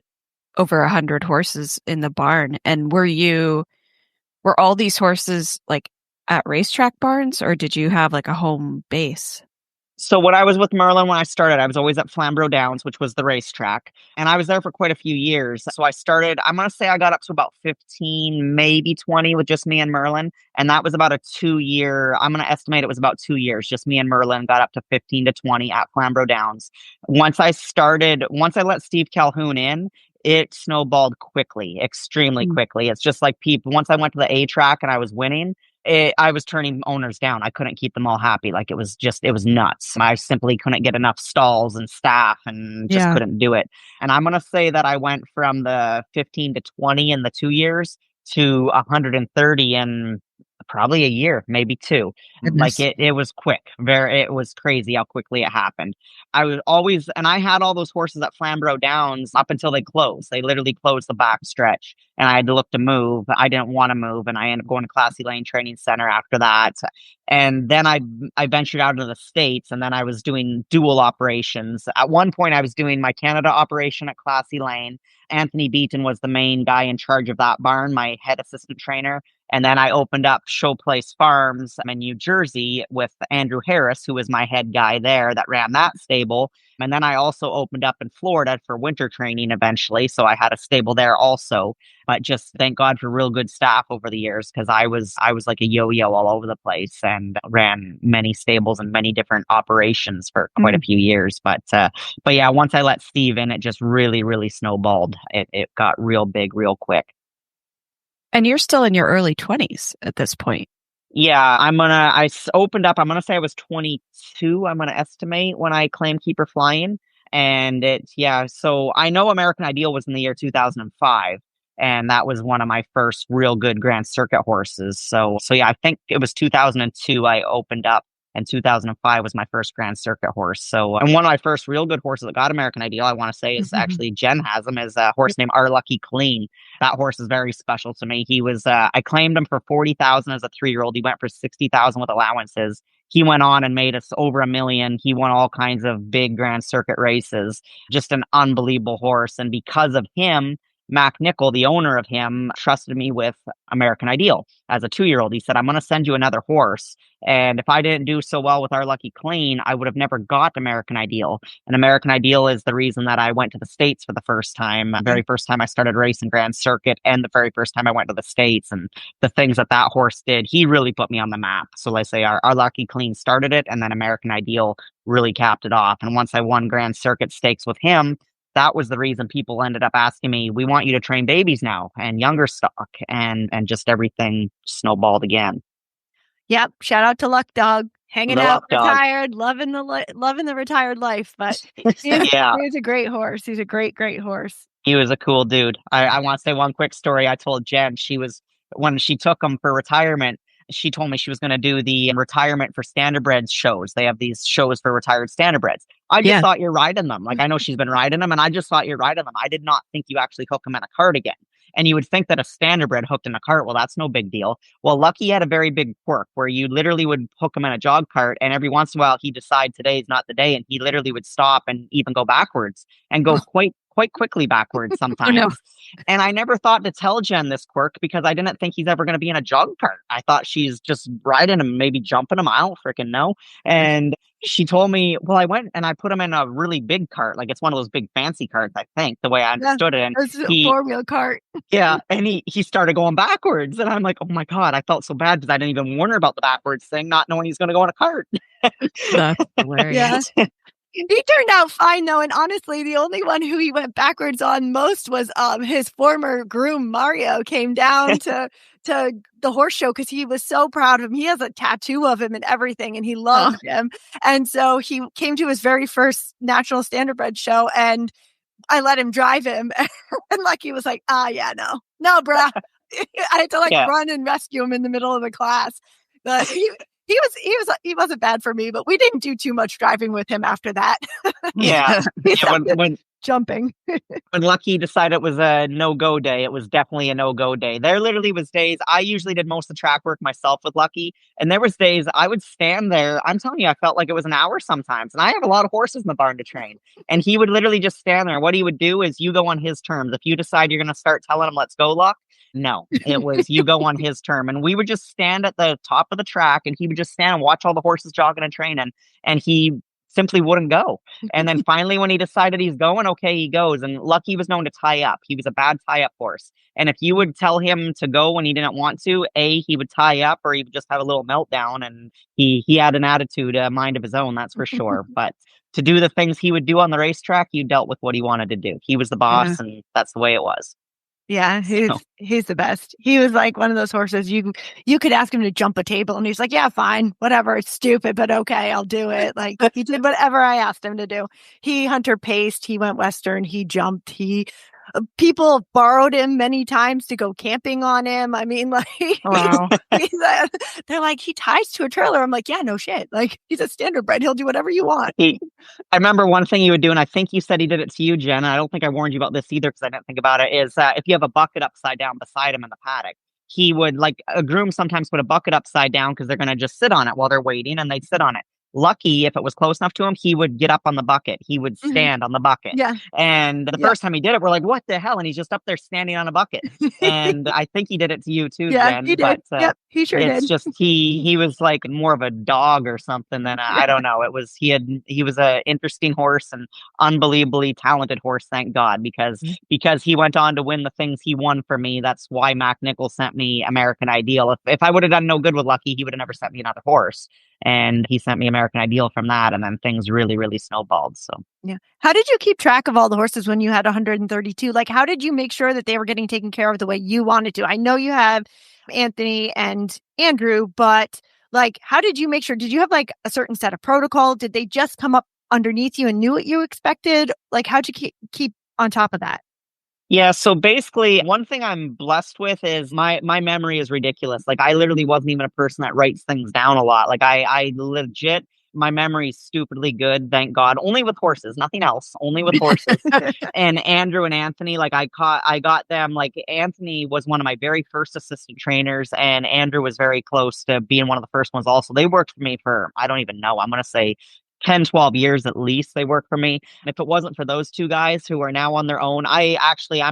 over 100 horses in the barn? And were all these horses like at racetrack barns, or did you have like a home base? So when I was with Merlin, when I started, I was always at Flamborough Downs, which was the racetrack. And I was there for quite a few years. So I started, I'm going to say I got up to about 15, maybe 20 with just me and Merlin. And that was about a 2-year, I'm going to estimate it was about 2 years. Just me and Merlin got up to 15 to 20 at Flamborough Downs. Once I let Steve Calhoun in, it snowballed quickly, extremely quickly. It's just like once I went to the A track and I was winning, I was turning owners down. I couldn't keep them all happy. Like, it was nuts. I simply couldn't get enough stalls and staff and just couldn't do it. And I'm going to say that I went from the 15 to 20 in the 2 years to 130 in probably a year, maybe 2. Goodness. Like, it was quick. It was crazy how quickly it happened. And I had all those horses at Flamborough Downs up until they closed. They literally closed the back stretch, and I had to look to move. I didn't want to move, and I ended up going to Casie Lane Training Center after that. And then I ventured out into the States, and then I was doing dual operations. At one point, I was doing my Canada operation at Casie Lane. Anthony Beaton was the main guy in charge of that barn, my head assistant trainer. And then I opened up Showplace Farms in New Jersey with Andrew Harris, who was my head guy there that ran that stable. And then I also opened up in Florida for winter training eventually. So I had a stable there also. But just thank God for real good staff over the years, because I was like a yo-yo all over the place and ran many stables and many different operations for quite a few years. But yeah, once I let Steve in, it just really, really snowballed. It got real big, real quick. And you're still in your early 20s at this point. Yeah, I opened up, I'm going to say I was 22, I'm going to estimate, when I claimed Keeper Flying. And so I know American Ideal was in the year 2005. And that was one of my first real good Grand Circuit horses. So yeah, I think it was 2002 I opened up. And 2005 was my first Grand Circuit horse. So, and one of my first real good horses that got American Ideal, I want to say, is actually Jen has him, is a horse named Our Lucky Clean. That horse is very special to me. He was, I claimed him for 40,000 as a 3-year-old. He went for 60,000 with allowances. He went on and made us over $1 million. He won all kinds of big Grand Circuit races. Just an unbelievable horse. And because of him, Mac Nickel, the owner of him, trusted me with American Ideal as a 2-year-old. He said, I'm going to send you another horse. And if I didn't do so well with Our Lucky Clean, I would have never got American Ideal. And American Ideal is the reason that I went to the States for the first time. The very first time I started racing Grand Circuit, and the very first time I went to the States. And the things that horse did, he really put me on the map. So let's say our Lucky Clean started it, and then American Ideal really capped it off. And once I won Grand Circuit stakes with him, that was the reason people ended up asking me, we want you to train babies now and younger stock, and just everything snowballed again. Yep. Shout out to Luck Dog. Hanging The out, Luck Dog. retired, loving the retired life. But he's a great horse. He's a great, great horse. He was a cool dude. I want to say one quick story. I told Jen, when she took him for retirement, she told me she was going to do the retirement for standardbreds shows. They have these shows for retired standardbreds. I just thought you're riding them. Like, I know she's been riding them, and I just thought you're riding them. I did not think you actually hook them in a cart again. And you would think that a standardbred hooked in a cart, well, that's no big deal. Well, Lucky had a very big quirk where you literally would hook him in a jog cart, and every once in a while he'd decide today's not the day, and he literally would stop and even go backwards and go quite quickly backwards sometimes. Oh, no. And I never thought to tell Jen this quirk because I didn't think he's ever going to be in a jog cart. I thought she's just riding him, maybe jumping him. I don't freaking know. And she told me, well, I went and I put him in a really big cart. Like it's one of those big fancy carts, I think, the way I understood it. And It's a 4-wheel cart. yeah, and he started going backwards. And I'm like, oh my God, I felt so bad because I didn't even warn her about the backwards thing, not knowing he's going to go in a cart. That's hilarious. Yeah. He turned out fine though, and honestly, the only one who he went backwards on most was his former groom Mario came down to the horse show because he was so proud of him. He has a tattoo of him and everything, and he loved him. And so he came to his very first National Standardbred show, and I let him drive him, and Lucky was like, yeah, no, bruh. I had to run and rescue him in the middle of the class, but he wasn't bad for me, but we didn't do too much driving with him after that. Yeah. When jumping. When Lucky decided it was a no-go day, it was definitely a no-go day. There literally was days, I usually did most of the track work myself with Lucky, and there was days I would stand there. I'm telling you, I felt like it was an hour sometimes, and I have a lot of horses in the barn to train, and he would literally just stand there. What he would do is you go on his terms. If you decide you're going to start telling him, let's go, Luck, no, it was you go on his term. And we would just stand at the top of the track and he would just stand and watch all the horses jogging and training. And he simply wouldn't go. And then finally, when he decided he's going, okay, he goes. And Lucky was known to tie up. He was a bad tie up horse. And if you would tell him to go when he didn't want to, he would tie up or he would just have a little meltdown. And he had an attitude, a mind of his own, that's for sure. But to do the things he would do on the racetrack, you dealt with what he wanted to do. He was the boss and that's the way it was. Yeah, he's the best. He was like one of those horses you could ask him to jump a table and he's like, yeah, fine, whatever. It's stupid, but okay, I'll do it. Like he did whatever I asked him to do. He hunter paced, he went Western, he jumped, people borrowed him many times to go camping on him. I mean, like, wow. They're like, he ties to a trailer. I'm like, yeah, no shit. Like, he's a standardbred. He'll do whatever you want. I remember one thing he would do, and I think you said he did it to you, Jen. I don't think I warned you about this either because I didn't think about it, is if you have a bucket upside down beside him in the paddock, he would, like, a groom sometimes put a bucket upside down because they're going to just sit on it while they're waiting, and they'd sit on it. Lucky, if it was close enough to him, he would get up on the bucket. He would stand on the bucket. Yeah. And the first time he did it, we're like, what the hell? And he's just up there standing on a bucket. And I think he did it to you too, yeah, Jen. He did. Yep, he sure did. It's just he was like more of a dog or something than I don't know. It was he was a interesting horse and unbelievably talented horse, thank God, because he went on to win the things he won for me. That's why Mac Nichols sent me American Ideal. If I would have done no good with Lucky, he would have never sent me another horse. And he sent me American Ideal from that. And then things really, really snowballed. So, yeah. How did you keep track of all the horses when you had 132? Like, how did you make sure that they were getting taken care of the way you wanted to? I know you have Anthony and Andrew, but like, how did you make sure? Did you have like a certain set of protocol? Did they just come up underneath you and knew what you expected? Like, how'd you keep on top of that? Yeah, so basically, one thing I'm blessed with is my memory is ridiculous. Like, I literally wasn't even a person that writes things down a lot. Like, I legit, my memory is stupidly good, thank God. Only with horses, nothing else. Only with horses. And Andrew and Anthony, like, I got them. Like, Anthony was one of my very first assistant trainers, and Andrew was very close to being one of the first ones also. They worked for me for, I don't even know, I'm going to say 10, 12 years at least they worked for me. If it wasn't for those two guys who are now on their own, I'm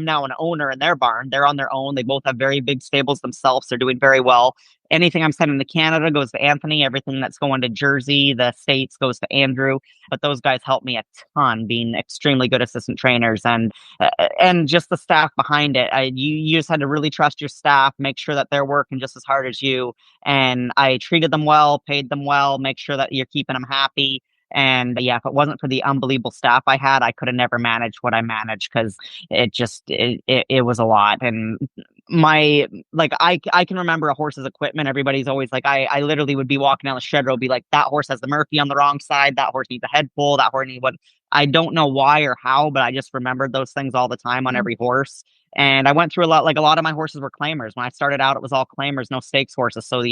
now an owner in their barn. They're on their own. They both have very big stables themselves. They're doing very well. Anything I'm sending to Canada goes to Anthony. Everything that's going to Jersey, the States, goes to Andrew. But those guys helped me a ton, being extremely good assistant trainers and just the staff behind it. You just had to really trust your staff, make sure that they're working just as hard as you. And I treated them well, paid them well, make sure that you're keeping them happy. And yeah, if it wasn't for the unbelievable staff I had, I could have never managed what I managed because it was a lot. And I can remember a horse's equipment. Everybody's always like, I literally would be walking down the shed road, be like, that horse has the Murphy on the wrong side. That horse needs a head pull. That horse needs what. I don't know why or how, but I just remembered those things all the time on every horse. And I went through a lot of my horses were claimers. When I started out, it was all claimers, no stakes horses. So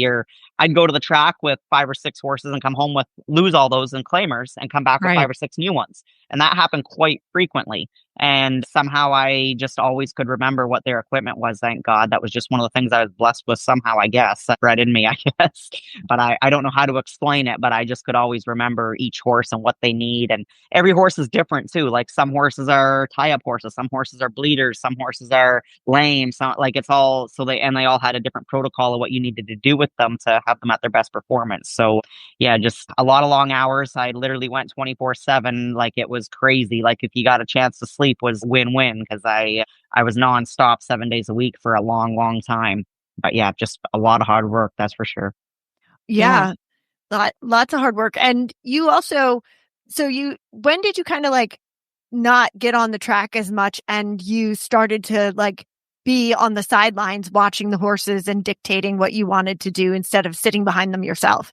I'd go to the track with 5 or 6 horses and come home lose all those in claimers and come back with Right. 5 or 6 new ones. And that happened quite frequently. And somehow I just always could remember what their equipment was. Thank God. That was just one of the things I was blessed with somehow, I guess, that bred in me, I guess. But I don't know how to explain it, but I just could always remember each horse and what they need. And every horse is different too. Like some horses are tie-up horses, some horses are bleeders, some horses are lame. Some it's all they all had a different protocol of what you needed to do with them to have them at their best performance. So yeah, just a lot of long hours. I literally went 24/7. Like it was crazy. Like if you got a chance to sleep was win-win because I was nonstop 7 days a week for a long, long time. But yeah, just a lot of hard work, that's for sure. Yeah. Lots of hard work. And you also, when did you kind of like not get on the track as much and you started to like be on the sidelines watching the horses and dictating what you wanted to do instead of sitting behind them yourself?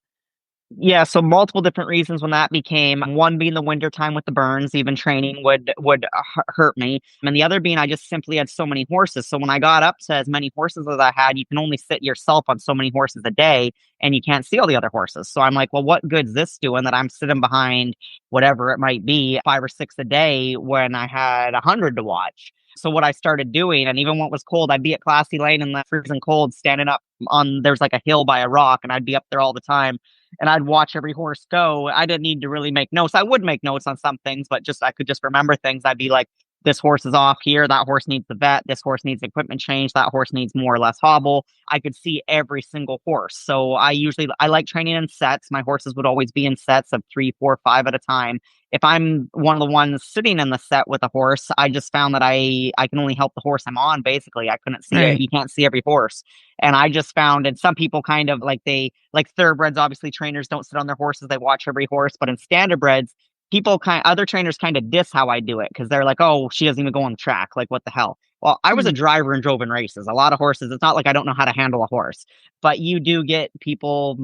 Yeah, so multiple different reasons when that became one being the winter time with the burns, even training would hurt me. And the other being I just simply had so many horses. So when I got up to as many horses as I had, you can only sit yourself on so many horses a day and you can't see all the other horses. So I'm like, well, what good's this doing that I'm sitting behind whatever it might be, 5 or 6 a day when I had 100 to watch? So what I started doing, and even when it was cold, I'd be at Classy Lane in the freezing cold, standing up there's like a hill by a rock, and I'd be up there all the time. And I'd watch every horse go. I didn't need to really make notes. I would make notes on some things, but I could just remember things. I'd be like, this horse is off here. That horse needs the vet. This horse needs equipment change. That horse needs more or less hobble. I could see every single horse. So I like training in sets. My horses would always be in sets of 3, 4, 5 at a time. If I'm one of the ones sitting in the set with a horse, I just found that I can only help the horse I'm on, basically. I couldn't see it. You can't see every horse. And I just found, and some people kind of like thoroughbreds, obviously trainers don't sit on their horses. They watch every horse. But in standardbreds, other trainers kind of diss how I do it because they're like, oh, she doesn't even go on the track. Like, what the hell? Well, I was a driver and drove in races. A lot of horses. It's not like I don't know how to handle a horse, but you do get people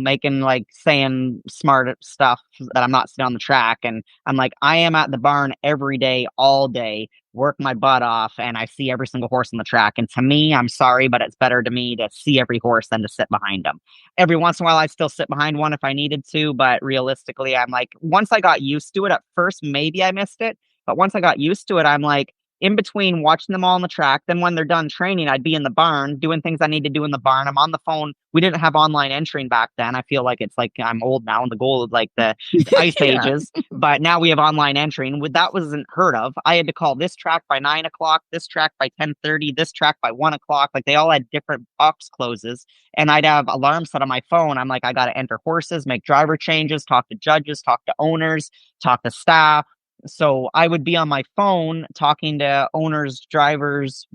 saying smart stuff that I'm not sitting on the track. And I'm like, I am at the barn every day, all day, work my butt off, and I see every single horse on the track. And to me, I'm sorry, but it's better to me to see every horse than to sit behind them. Every once in a while, I'd still sit behind one if I needed to, but realistically, I'm like, once I got used to it at first, maybe I missed it. But once I got used to it, I'm like, in between watching them all on the track, then when they're done training, I'd be in the barn doing things I need to do in the barn. I'm on the phone. We didn't have online entering back then. I feel like it's like I'm old now in the gold, like the ice ages. But now we have online entering. That wasn't heard of. I had to call this track by 9 o'clock, this track by 10:30, this track by 1 o'clock. Like they all had different box closes. And I'd have alarms set on my phone. I'm like, I got to enter horses, make driver changes, talk to judges, talk to owners, talk to staff. So I would be on my phone talking to owners, drivers,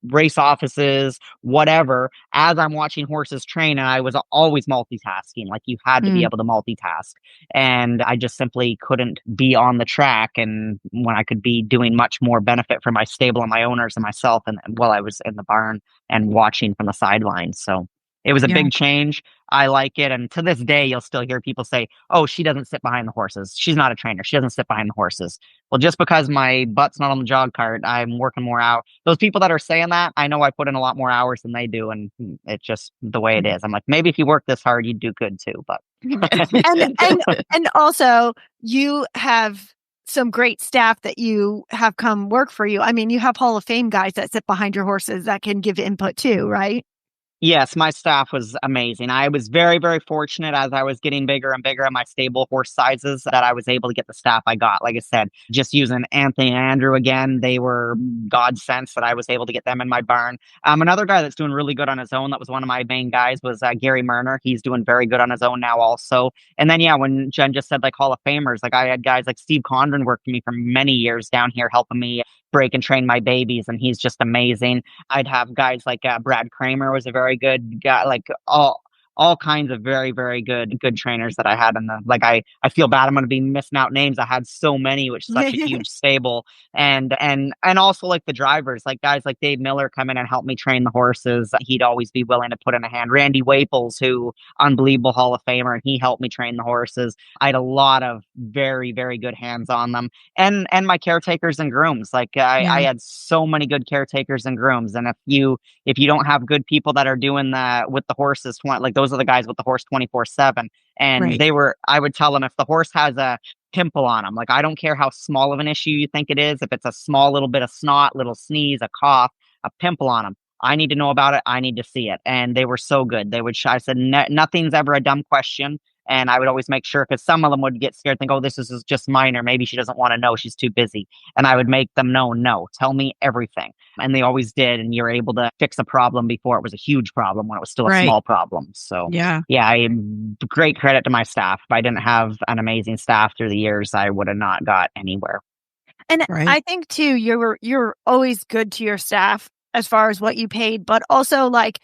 race offices, whatever, as I'm watching horses train. And I was always multitasking. Like you had to be able to multitask. And I just simply couldn't be on the track. And when I could be doing much more benefit for my stable and my owners and myself, and while I was in the barn and watching from the sidelines. So it was a big change. I like it. And to this day, you'll still hear people say, oh, she doesn't sit behind the horses. She's not a trainer. She doesn't sit behind the horses. Well, just because my butt's not on the jog cart, I'm working more out. Those people that are saying that, I know I put in a lot more hours than they do. And it's just the way it is. I'm like, maybe if you work this hard, you'd do good too. But and also you have some great staff that you have come work for you. I mean, you have Hall of Fame guys that sit behind your horses that can give input too, right? Yes, my staff was amazing. I was very, very fortunate as I was getting bigger and bigger in my stable horse sizes that I was able to get the staff I got. Like I said, just using Anthony and Andrew again, they were godsends that I was able to get them in my barn. Another guy that's doing really good on his own, that was one of my main guys, was Gary Murner. He's doing very good on his own now also. And then, yeah, when Jen just said like Hall of Famers, like I had guys like Steve Condren worked for me for many years down here helping me break and train my babies, and he's just amazing. I'd have guys like Brad Kramer was a very good guy. Like all all kinds of very, very good trainers that I had in the, like, I feel bad I'm going to be missing out names. I had so many, which is such a huge stable. And also like the drivers, like guys like Dave Miller come in and help me train the horses. He'd always be willing to put in a hand. Randy Waples, who unbelievable Hall of Famer, and he helped me train the horses. I had a lot of very, very good hands on them. And my caretakers and grooms. Like I had so many good caretakers and grooms. And if you don't have good people that are doing that with the horses, like those are the guys with the horse 24/7. And I would tell them, if the horse has a pimple on them, like, I don't care how small of an issue you think it is. If it's a small little bit of snot, little sneeze, a cough, a pimple on them, I need to know about it. I need to see it. And they were so good. I said, nothing's ever a dumb question. And I would always make sure, because some of them would get scared, think, oh, this is just minor. Maybe she doesn't want to know. She's too busy. And I would make them know, no, tell me everything. And they always did. And you're able to fix a problem before it was a huge problem, when it was still a small problem. So yeah, great credit to my staff. If I didn't have an amazing staff through the years, I would have not got anywhere. And I think too, you're always good to your staff as far as what you paid, but also like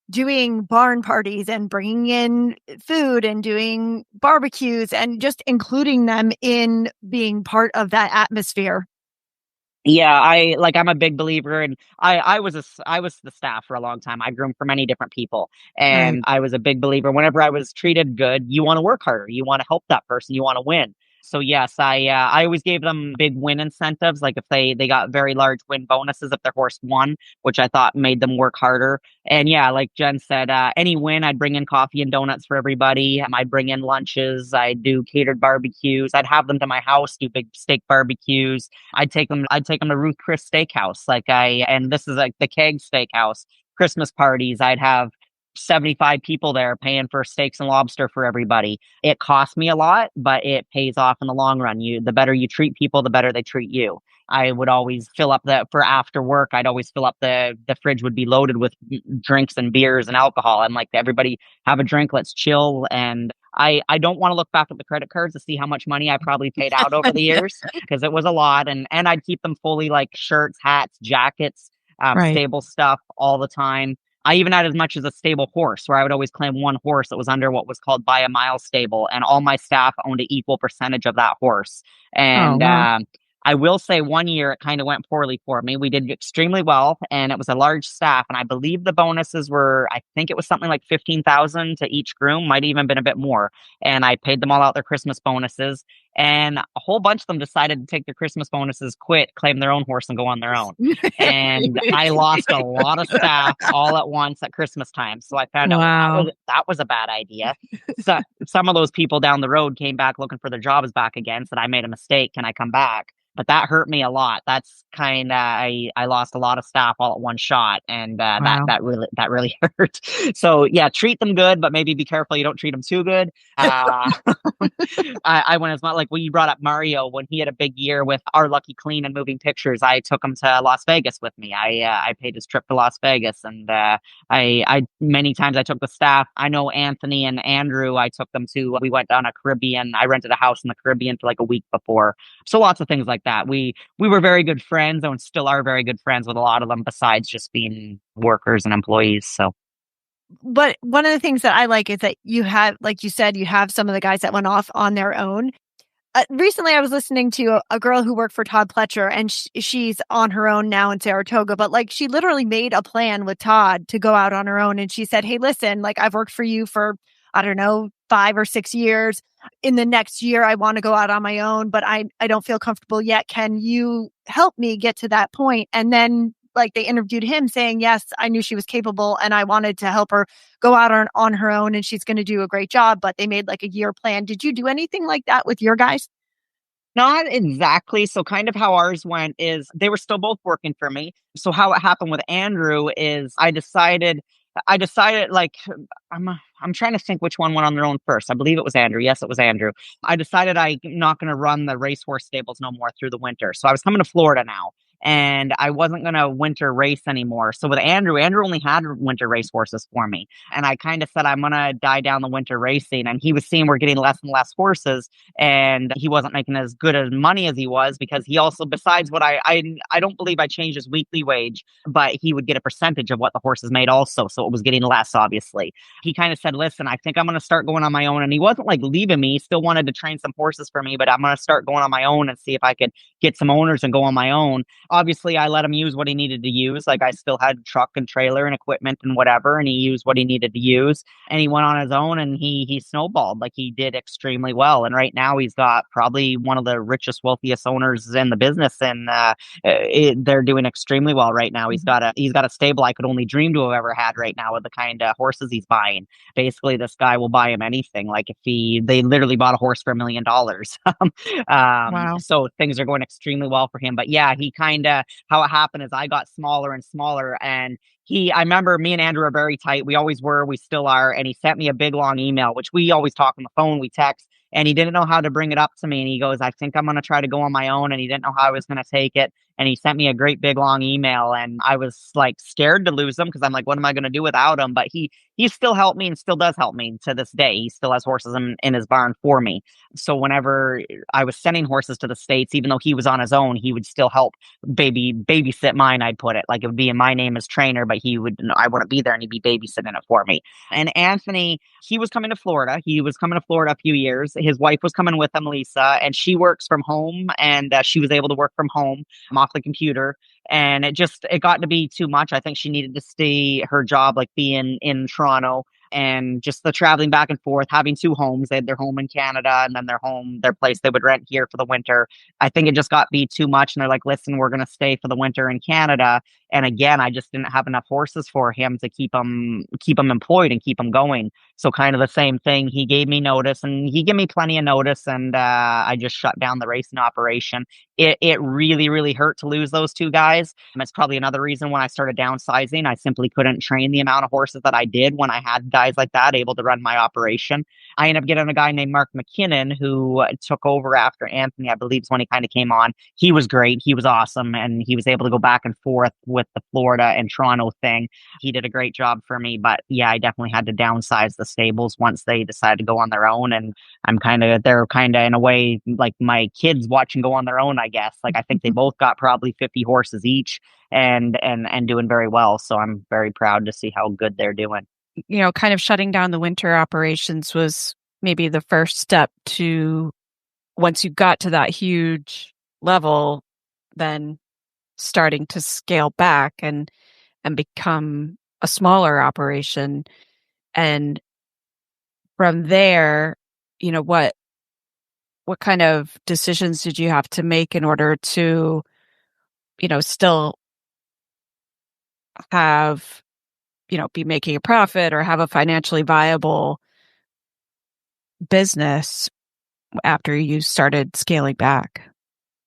doing barn parties and bringing in food and doing barbecues and just including them in being part of that atmosphere. Yeah, I'm a big believer, and I was the staff for a long time. I groomed for many different people, and I was a big believer. Whenever I was treated good, you want to work harder, you want to help that person, you want to win. So yes, I always gave them big win incentives. Like if they got very large win bonuses if their horse won, which I thought made them work harder. And yeah, like Jen said, any win, I'd bring in coffee and donuts for everybody. I'd bring in lunches. I'd do catered barbecues. I'd have them to my house, do big steak barbecues. I'd take them to Ruth Chris Steakhouse. And this is like the Keg Steakhouse. Christmas parties. I'd have 75 people there paying for steaks and lobster for everybody. It cost me a lot, but it pays off in the long run. The better you treat people, the better they treat you. I would always fill up for after work. I'd always fill up the fridge would be loaded with drinks and beers and alcohol. I'm like, everybody have a drink. Let's chill. And I don't want to look back at the credit cards to see how much money I probably paid out over the years, because it was a lot. And I'd keep them fully, like shirts, hats, jackets, stable stuff all the time. I even had as much as a stable horse, where I would always claim one horse that was under what was called by a mile stable, and all my staff owned an equal percentage of that horse. And I will say one year it kind of went poorly for me. We did extremely well, and it was a large staff, and I believe the bonuses were, I think it was something like $15,000 to each groom, might even been a bit more. And I paid them all out their Christmas bonuses. And a whole bunch of them decided to take their Christmas bonuses, quit, claim their own horse, and go on their own. And I lost a lot of staff all at once at Christmas time. So I found out that was a bad idea. So some of those people down the road came back looking for their jobs back again, said, I made a mistake, can I come back? But that hurt me a lot. That's kind of, I lost a lot of staff all at one shot, and that really hurt. So yeah, treat them good, but maybe be careful you don't treat them too good. I went as much, like when you brought up Mario, when he had a big year with Our Lucky Clean and Moving Pictures, I took him to Las Vegas with me. I paid his trip to Las Vegas, and I many times I took the staff. I know Anthony and Andrew, I took them to, we went on a Caribbean. I rented a house in the Caribbean for like a week before. So lots of things like that. We were very good friends, and still are very good friends with a lot of them, besides just being workers and employees. So, but one of the things that I like is that you have, like you said, you have some of the guys that went off on their own. Recently, I was listening to a girl who worked for Todd Pletcher, and she's on her own now in Saratoga, but like she literally made a plan with Todd to go out on her own. And she said, hey, listen, like I've worked for you for, I don't know, 5 or 6 years. In the next year, I want to go out on my own, but I don't feel comfortable yet. Can you help me get to that point? And then like they interviewed him saying, yes, I knew she was capable and I wanted to help her go out on her own, and she's going to do a great job. But they made like a year plan. Did you do anything like that with your guys? Not exactly. So kind of how ours went is they were still both working for me. So how it happened with Andrew is I decided like I'm trying to think which one went on their own first. I believe it was Andrew. Yes, it was Andrew. I decided I'm not going to run the racehorse stables no more through the winter. So I was coming to Florida now, and I wasn't going to winter race anymore. So with Andrew only had winter race horses for me. And I kind of said, I'm going to die down the winter racing. And he was seeing we're getting less and less horses, and he wasn't making as good as money as he was, because he also, besides what I don't believe I changed his weekly wage, but he would get a percentage of what the horses made also. So it was getting less, obviously. He kind of said, listen, I think I'm going to start going on my own. And he wasn't like leaving me. He still wanted to train some horses for me, but I'm going to start going on my own and see if I could get some owners and go on my own. Obviously, I let him use what he needed to use. Like, I still had truck and trailer and equipment and whatever, and he used what he needed to use. And he went on his own, and he snowballed. Like, he did extremely well. And right now he's got probably one of the richest, wealthiest owners in the business, and they're doing extremely well right now. He's got a stable I could only dream to have ever had right now with the kind of horses he's buying. Basically, this guy will buy him anything. Like, if they literally bought a horse for $1 million. Wow. So things are going extremely well for him. But yeah, he kind of, how it happened is I got smaller and smaller, and I remember me and Andrew are very tight. We always were, we still are. And he sent me a big long email, which we always talk on the phone, we text, and he didn't know how to bring it up to me. And he goes, I think I'm going to try to go on my own. And he didn't know how I was going to take it. And he sent me a great big long email, and I was like scared to lose him, because I'm like, what am I going to do without him? But he still helped me and still does help me to this day. He still has horses in his barn for me. So whenever I was sending horses to the States, even though he was on his own, he would still help babysit mine, I'd put it. Like, it would be in my name as trainer, but I wouldn't be there, and he'd be babysitting it for me. And Anthony, he was coming to Florida. He was coming to Florida a few years. His wife was coming with him, Lisa, and she works from home, and she was able to work from home off the computer. And it got to be too much. I think she needed to stay her job, like being in Toronto, and just the traveling back and forth, having two homes. They had their home in Canada, and then their place they would rent here for the winter. I think it just got be too much. And they're like, listen, we're going to stay for the winter in Canada. And again, I just didn't have enough horses for him to keep him employed and keep him going. So kind of the same thing. He gave me notice, and he gave me plenty of notice, and I just shut down the racing operation. It really, really hurt to lose those two guys. And it's probably another reason when I started downsizing, I simply couldn't train the amount of horses that I did when I had guys like that able to run my operation. I ended up getting a guy named Mark McKinnon, who took over after Anthony, I believe, is when he kind of came on. He was great. He was awesome. And he was able to go back and forth with the Florida and Toronto thing. He did a great job for me. But yeah, I definitely had to downsize the stables once they decided to go on their own. And they're kind of in a way like my kids watching go on their own, I guess. Like, I think they both got probably 50 horses each, and doing very well. So I'm very proud to see how good they're doing. Kind of shutting down the winter operations was maybe the first step to, once you got to that huge level, then starting to scale back and become a smaller operation. And from there, what kind of decisions did you have to make in order to, still have, be making a profit or have a financially viable business after you started scaling back?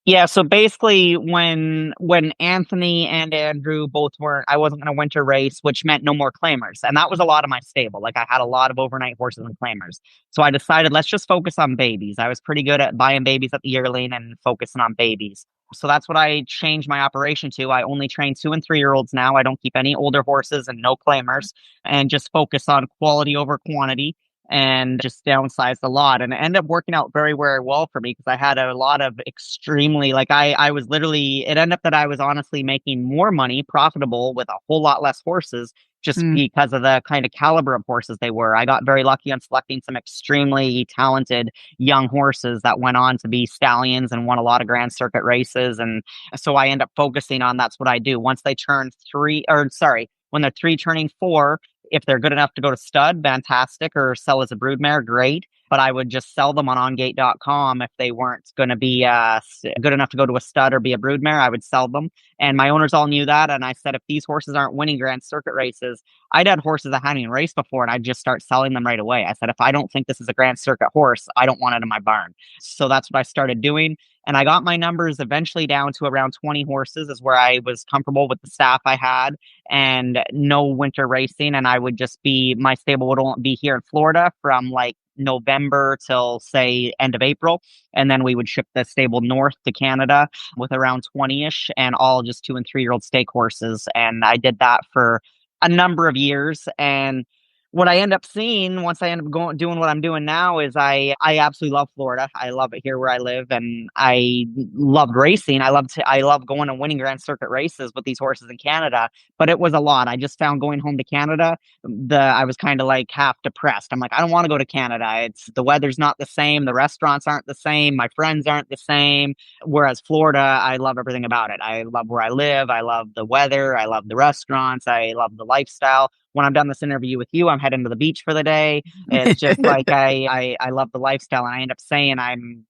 Yeah, so basically when Anthony and Andrew both weren't, I wasn't going to winter race, which meant no more claimers. And that was a lot of my stable. Like, I had a lot of overnight horses and claimers. So I decided, let's just focus on babies. I was pretty good at buying babies at the yearling and focusing on babies. So that's what I changed my operation to. I only train 2 and 3-year-olds now. I don't keep any older horses and no claimers, and just focus on quality over quantity, and just downsized a lot. And it ended up working out very, very well for me, because I had a lot of extremely, like, I was literally, it ended up that I was honestly making more money profitable with a whole lot less horses, just because of the kind of caliber of horses they were. I got very lucky on selecting some extremely talented young horses that went on to be stallions and won a lot of Grand Circuit races. And so I end up focusing on, that's what I do. Once they turn when they're 3 turning 4, if they're good enough to go to stud, fantastic, or sell as a broodmare, great. But I would just sell them on ongate.com. If they weren't going to be good enough to go to a stud or be a broodmare, I would sell them. And my owners all knew that. And I said, if these horses aren't winning Grand Circuit races, I'd had horses that hadn't even raced before, and I'd just start selling them right away. I said, if I don't think this is a Grand Circuit horse, I don't want it in my barn. So that's what I started doing. And I got my numbers eventually down to around 20 horses is where I was comfortable with the staff I had, and no winter racing. And I would just be, my stable would only be here in Florida from like November till say end of April. And then we would ship the stable north to Canada with around 20-ish and all just 2 and 3-year-old stake horses. And I did that for a number of years. And what I end up seeing once I end up doing what I'm doing now is I absolutely love Florida. I love it here where I live, and I loved racing. I love going and winning Grand Circuit races with these horses in Canada. But it was a lot. I just found going home to Canada, I was kind of like half depressed. I'm like, I don't want to go to Canada. It's the weather's not the same, the restaurants aren't the same, my friends aren't the same. Whereas Florida, I love everything about it. I love where I live. I love the weather. I love the restaurants. I love the lifestyle. When I'm done this interview with you, I'm heading to the beach for the day. It's just like I love the lifestyle, and I end up saying I'm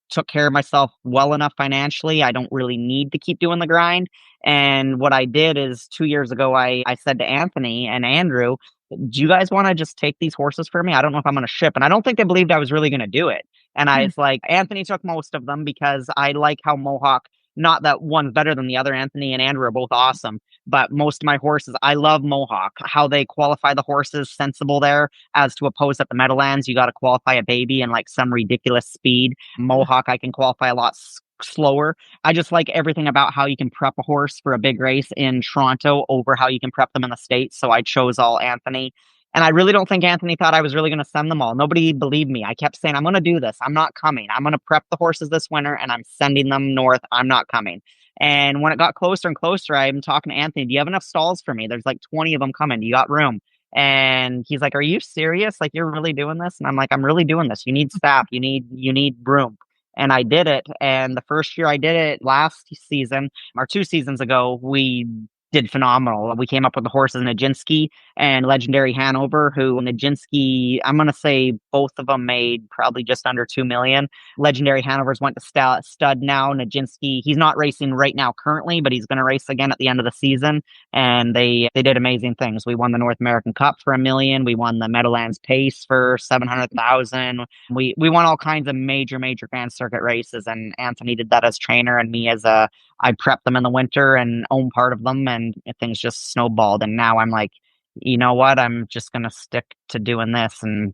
took care of myself well enough financially. I don't really need to keep doing the grind. And what I did is 2 years ago, I said to Anthony and Andrew, do you guys want to just take these horses for me? I don't know if I'm going to ship. And I don't think they believed I was really going to do it. And I was like, Anthony took most of them because I like how Mohawk, not that one's better than the other. Anthony and Andrew are both awesome, but most of my horses, I love Mohawk. How they qualify the horses, sensible there, as to oppose at the Meadowlands, you got to qualify a baby in like some ridiculous speed. Mohawk, I can qualify a lot slower. I just like everything about how you can prep a horse for a big race in Toronto over how you can prep them in the States. So I chose all Anthony. And I really don't think Anthony thought I was really going to send them all. Nobody believed me. I kept saying, I'm going to do this. I'm not coming. I'm going to prep the horses this winter and I'm sending them north. I'm not coming. And when it got closer and closer, I'm talking to Anthony, do you have enough stalls for me? There's like 20 of them coming. Do you got room? And he's like, are you serious? Like, you're really doing this? And I'm like, I'm really doing this. You need staff. You need room. And I did it. And the first year I did it last season, or 2 seasons ago, we did phenomenal. We came up with the horses Nijinsky and Legendary Hanover, who Nijinsky, I'm going to say both of them made probably just under 2 million. Legendary Hanover's went to stud now. Nijinsky, he's not racing right now currently, but he's going to race again at the end of the season. And they did amazing things. We won the North American Cup for $1 million. We won the Meadowlands Pace for 700,000. We won all kinds of major Grand Circuit races. And Anthony did that as trainer, and me as I prepped them in the winter and owned part of them, and things just snowballed. And now I'm like, you know what? I'm just going to stick to doing this. And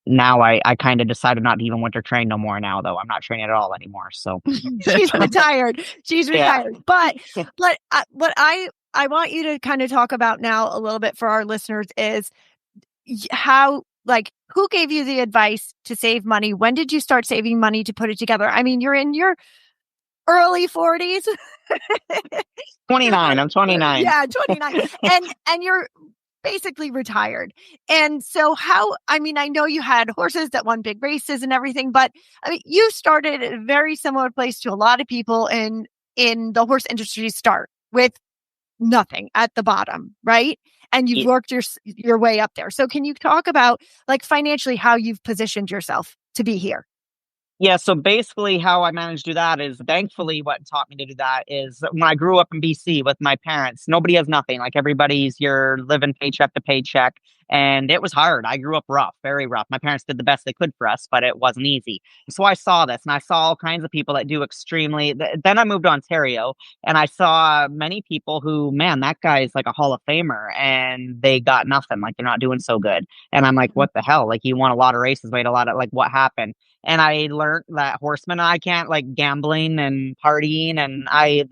now I kind of decided not to even winter train no more now, though. I'm not training at all anymore. So she's retired. She's retired. Yeah. But what I want you to kind of talk about now a little bit for our listeners is how, like, who gave you the advice to save money? When did you start saving money to put it together? I mean, you're in your early 40s. 29. I'm 29. Yeah, 29. and you're basically retired. And so I know you had horses that won big races and everything, but I mean, you started at a very similar place to a lot of people in the horse industry start with nothing at the bottom, right? And you've worked your way up there. So can you talk about, like, financially how you've positioned yourself to be here? Yeah, so basically how I managed to do that is, thankfully, what taught me to do that is when I grew up in BC with my parents, nobody has nothing. Like, you're living paycheck to paycheck. And it was hard. I grew up rough, very rough. My parents did the best they could for us, but it wasn't easy. So I saw this, and I saw all kinds of people that do extremely. Then I moved to Ontario, and I saw many people who, man, that guy's like a Hall of Famer, and they got nothing. Like, they're not doing so good. And I'm like, what the hell? Like, he won a lot of races, made a lot of, like, what happened? And I learned that horsemen, I can't, like, gambling and partying, and I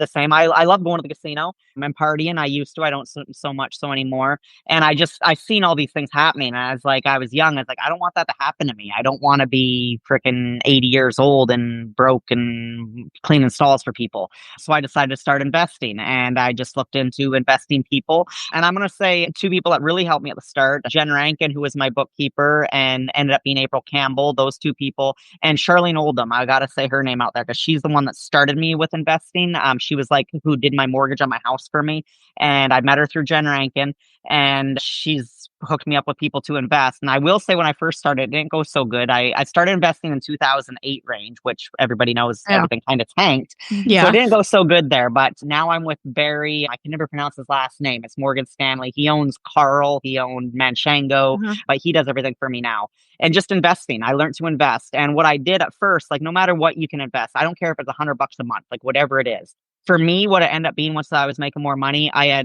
love going to the casino and partying. I used to. I don't so much so anymore. And I seen all these things happening. And I was young. I was like, I don't want that to happen to me. I don't want to be freaking 80 years old and broke and cleaning stalls for people. So I decided to start investing, and I just looked into investing people. And I'm going to say 2 people that really helped me at the start: Jen Rankin, who was my bookkeeper and ended up being April Campbell. Those 2 people. And Charlene Oldham, I got to say her name out there because she's the one that started me with investing. She was like who did my mortgage on my house for me. And I met her through Jen Rankin, and she's hooked me up with people to invest. And I will say, when I first started, it didn't go so good. I started investing in 2008 range, which everybody knows everything kind of tanked. Yeah. So it didn't go so good there. But now I'm with Barry. I can never pronounce his last name. It's Morgan Stanley. He owns Carl. He owned Manchango. But he does everything for me now. And just investing. I learned to invest. And what I did at first, like, no matter what you can invest, I don't care if it's $100 a month, like, whatever it is. For me, what it ended up being, once I was making more money, I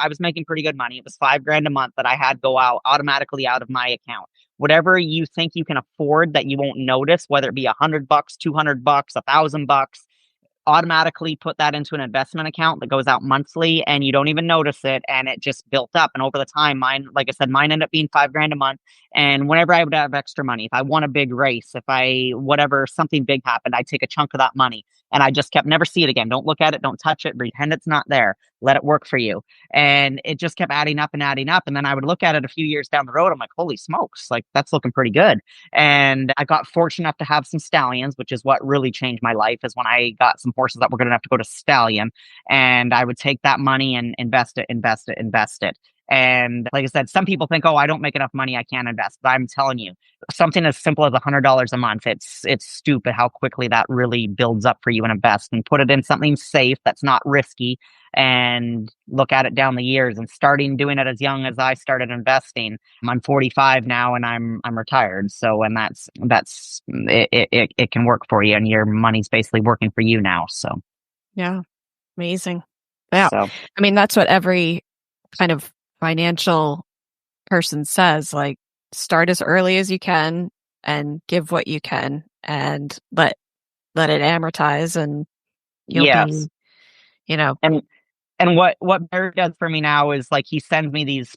was making pretty good money. It was $5,000 a month that I had go out automatically out of my account. whatever you think you can afford that you won't notice, whether it be $100, $200, $1,000, automatically put that into an investment account that goes out monthly and you don't even notice it, and it just built up. And over the time, mine, like I said, mine ended up being $5,000 a month. And whenever I would have extra money, if I won a big race, if I whatever something big happened, I'd take a chunk of that money and I just kept never see it again. Don't look at it, don't touch it, pretend it's not there. Let it work for you. And it just kept adding up and adding up. And then I would look at it a few years down the road. I'm like, holy smokes, like that's looking pretty good. And I got fortunate enough to have some stallions, which is what really changed my life, is when I got some horses that were good enough to go to stallion. And I would take that money and invest it. And like I said, some people think, oh, I don't make enough money, I can't invest. But I'm telling you, something as simple as $100 a month, it's stupid how quickly that really builds up for you and invest, and put it in something safe that's not risky, and look at it down the years. And starting doing it as young as I started investing, I'm 45 now and I'm retired. So, and that's it can work for you, and your money's basically working for you now. So Yeah. Amazing. Yeah. So, I mean, that's what every kind of financial person says, like, start as early as you can and give what you can and let it amortize, and you'll yes. be, And what Barry does for me now is, like, he sends me these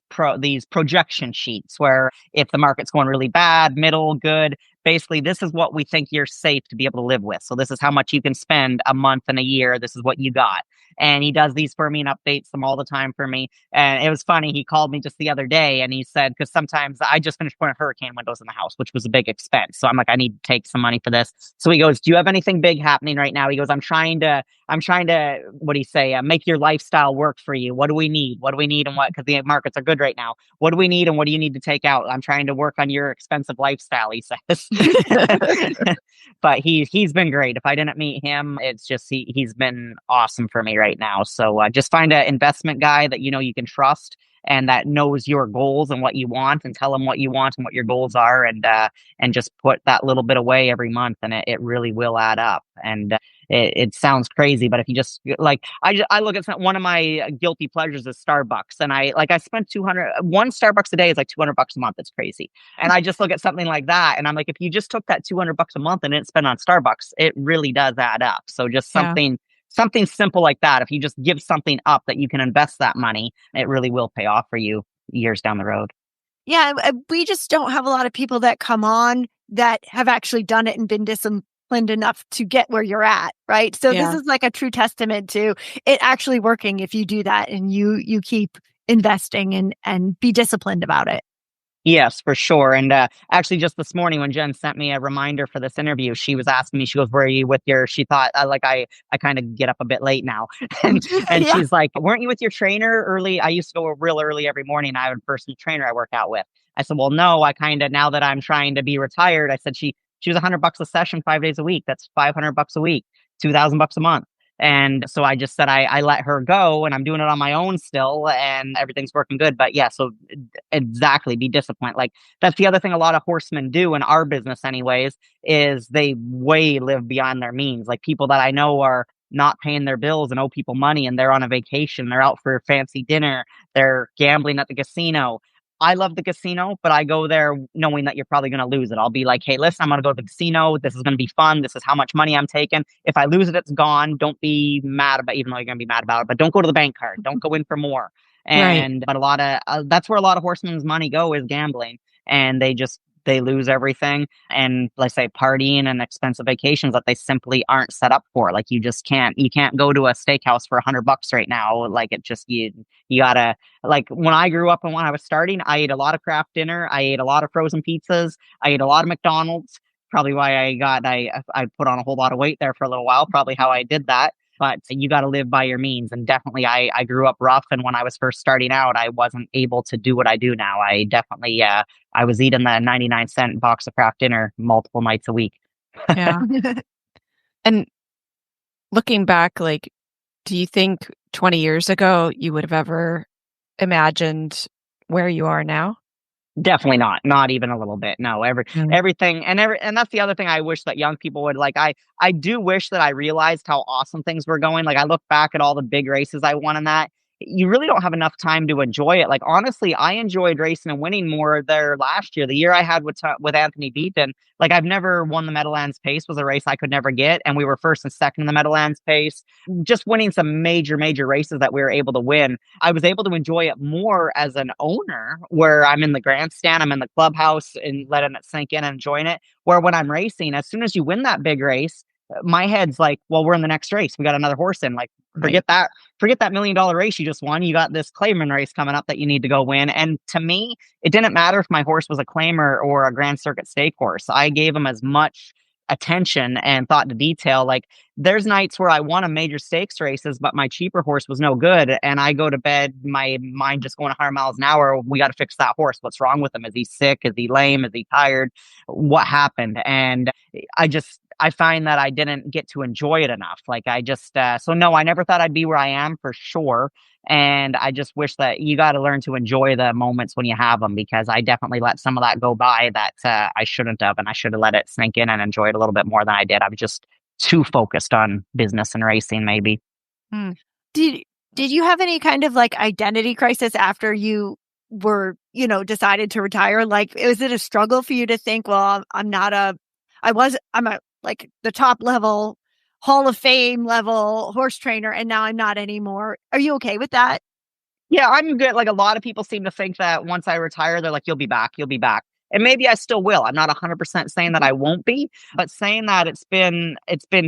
projection sheets where if the market's going really bad, middle, good, basically this is what we think you're safe to be able to live with. So this is how much you can spend a month and a year. This is what you got. And he does these for me and updates them all the time for me. And it was funny. He called me just the other day and he said, because sometimes I just finished putting hurricane windows in the house, which was a big expense. So I'm like, I need to take some money for this. So he goes, do you have anything big happening right now? He goes, I'm trying to, what do you say? Make your lifestyle work for you. What do we need? What do we need? And what, because the markets are good right now. What do we need? And what do you need to take out? I'm trying to work on your expensive lifestyle, he says. But he's been great. If I didn't meet him, it's just, he's been awesome for me right now. So just find an investment guy that, you can trust and that knows your goals and what you want, and tell them what you want and what your goals are. And just put that little bit away every month, and it really will add up. And it sounds crazy, but if you just like, I look at one of my guilty pleasures is Starbucks, and I spent one Starbucks a day is like $200 a month. It's crazy. And I just look at something like that, and I'm like, if you just took that $200 a month and didn't spend on Starbucks, it really does add up. So just something simple like that. If you just give something up that you can invest that money, it really will pay off for you years down the road. Yeah, we just don't have a lot of people that come on that have actually done it and been disciplined enough to get where you're at, right? So this is like a true testament to it actually working if you do that and you keep investing and be disciplined about it. Yes, for sure. And actually, just this morning when Jen sent me a reminder for this interview, she was asking me, she goes, where are you with your, she thought, I kind of get up a bit late now. and she's like, weren't you with your trainer early? I used to go real early every morning. I have a personal trainer I work out with. I said, well, no, I kind of, now that I'm trying to be retired, I said, she was $100 a session, 5 days a week. That's $500 a week, $2,000 a month. And so I just said, I let her go, and I'm doing it on my own still, and everything's working good. But yeah, so exactly, be disciplined. Like, that's the other thing a lot of horsemen do in our business anyways, is they way live beyond their means. Like, people that I know are not paying their bills and owe people money, and they're on a vacation, they're out for a fancy dinner, they're gambling at the casino. I love the casino, but I go there knowing that you're probably going to lose it. I'll be like, hey, listen, I'm going to go to the casino. This is going to be fun. This is how much money I'm taking. If I lose it, it's gone. Don't be mad about it, even though you're going to be mad about it. But don't go to the bank card. Don't go in for more. But a lot of that's where a lot of horsemen's money go, is gambling. And they lose everything. And let's say partying and expensive vacations that they simply aren't set up for. Like, you can't go to a steakhouse for $100 right now. Like, it just, you gotta, like, when I grew up and when I was starting, I ate a lot of craft dinner. I ate a lot of frozen pizzas. I ate a lot of McDonald's. Probably why I put on a whole lot of weight there for a little while. Probably how I did that. But you got to live by your means. And definitely I grew up rough. And when I was first starting out, I wasn't able to do what I do now. I definitely, I was eating the 99-cent box of craft dinner multiple nights a week. Yeah. And looking back, like, do you think 20 years ago you would have ever imagined where you are now? Definitely not even a little bit. No, everything. And that's the other thing I wish that young people would like. I do wish that I realized how awesome things were going. Like, I look back at all the big races I won in that. you really don't have enough time to enjoy it. Like, honestly, I enjoyed racing and winning more there last year. The year I had with Anthony Beaton, like, I've never won the Meadowlands Pace, was a race I could never get. And we were first and second in the Meadowlands Pace, just winning some major, major races that we were able to win. I was able to enjoy it more as an owner, where I'm in the grandstand, I'm in the clubhouse and letting it sink in and enjoying it. Where when I'm racing, as soon as you win that big race, my head's like, well, we're in the next race. We got another horse in. Like, forget that $1 million race you just won. You got this Claimer race coming up that you need to go win. And to me, it didn't matter if my horse was a Claimer or a Grand Circuit Stake horse. I gave him as much attention and thought to detail. Like, there's nights where I won a major stakes races, but my cheaper horse was no good. And I go to bed, my mind just going 100 miles an hour. We got to fix that horse. What's wrong with him? Is he sick? Is he lame? Is he tired? What happened? And I find that I didn't get to enjoy it enough. Like, so no, I never thought I'd be where I am, for sure. And I just wish that you got to learn to enjoy the moments when you have them, because I definitely let some of that go by that I shouldn't have, and I should have let it sink in and enjoy it a little bit more than I did. I was just too focused on business and racing, maybe. Did you have any kind of like identity crisis after you were, decided to retire? Like, was it a struggle for you to think, well, I'm a like the top level Hall of Fame level horse trainer, and now I'm not anymore? Are you okay with that? Yeah, I'm good. Like, a lot of people seem to think that once I retire, they're like, you'll be back. And maybe I still will. I'm not 100% saying that I won't be, but saying that it's been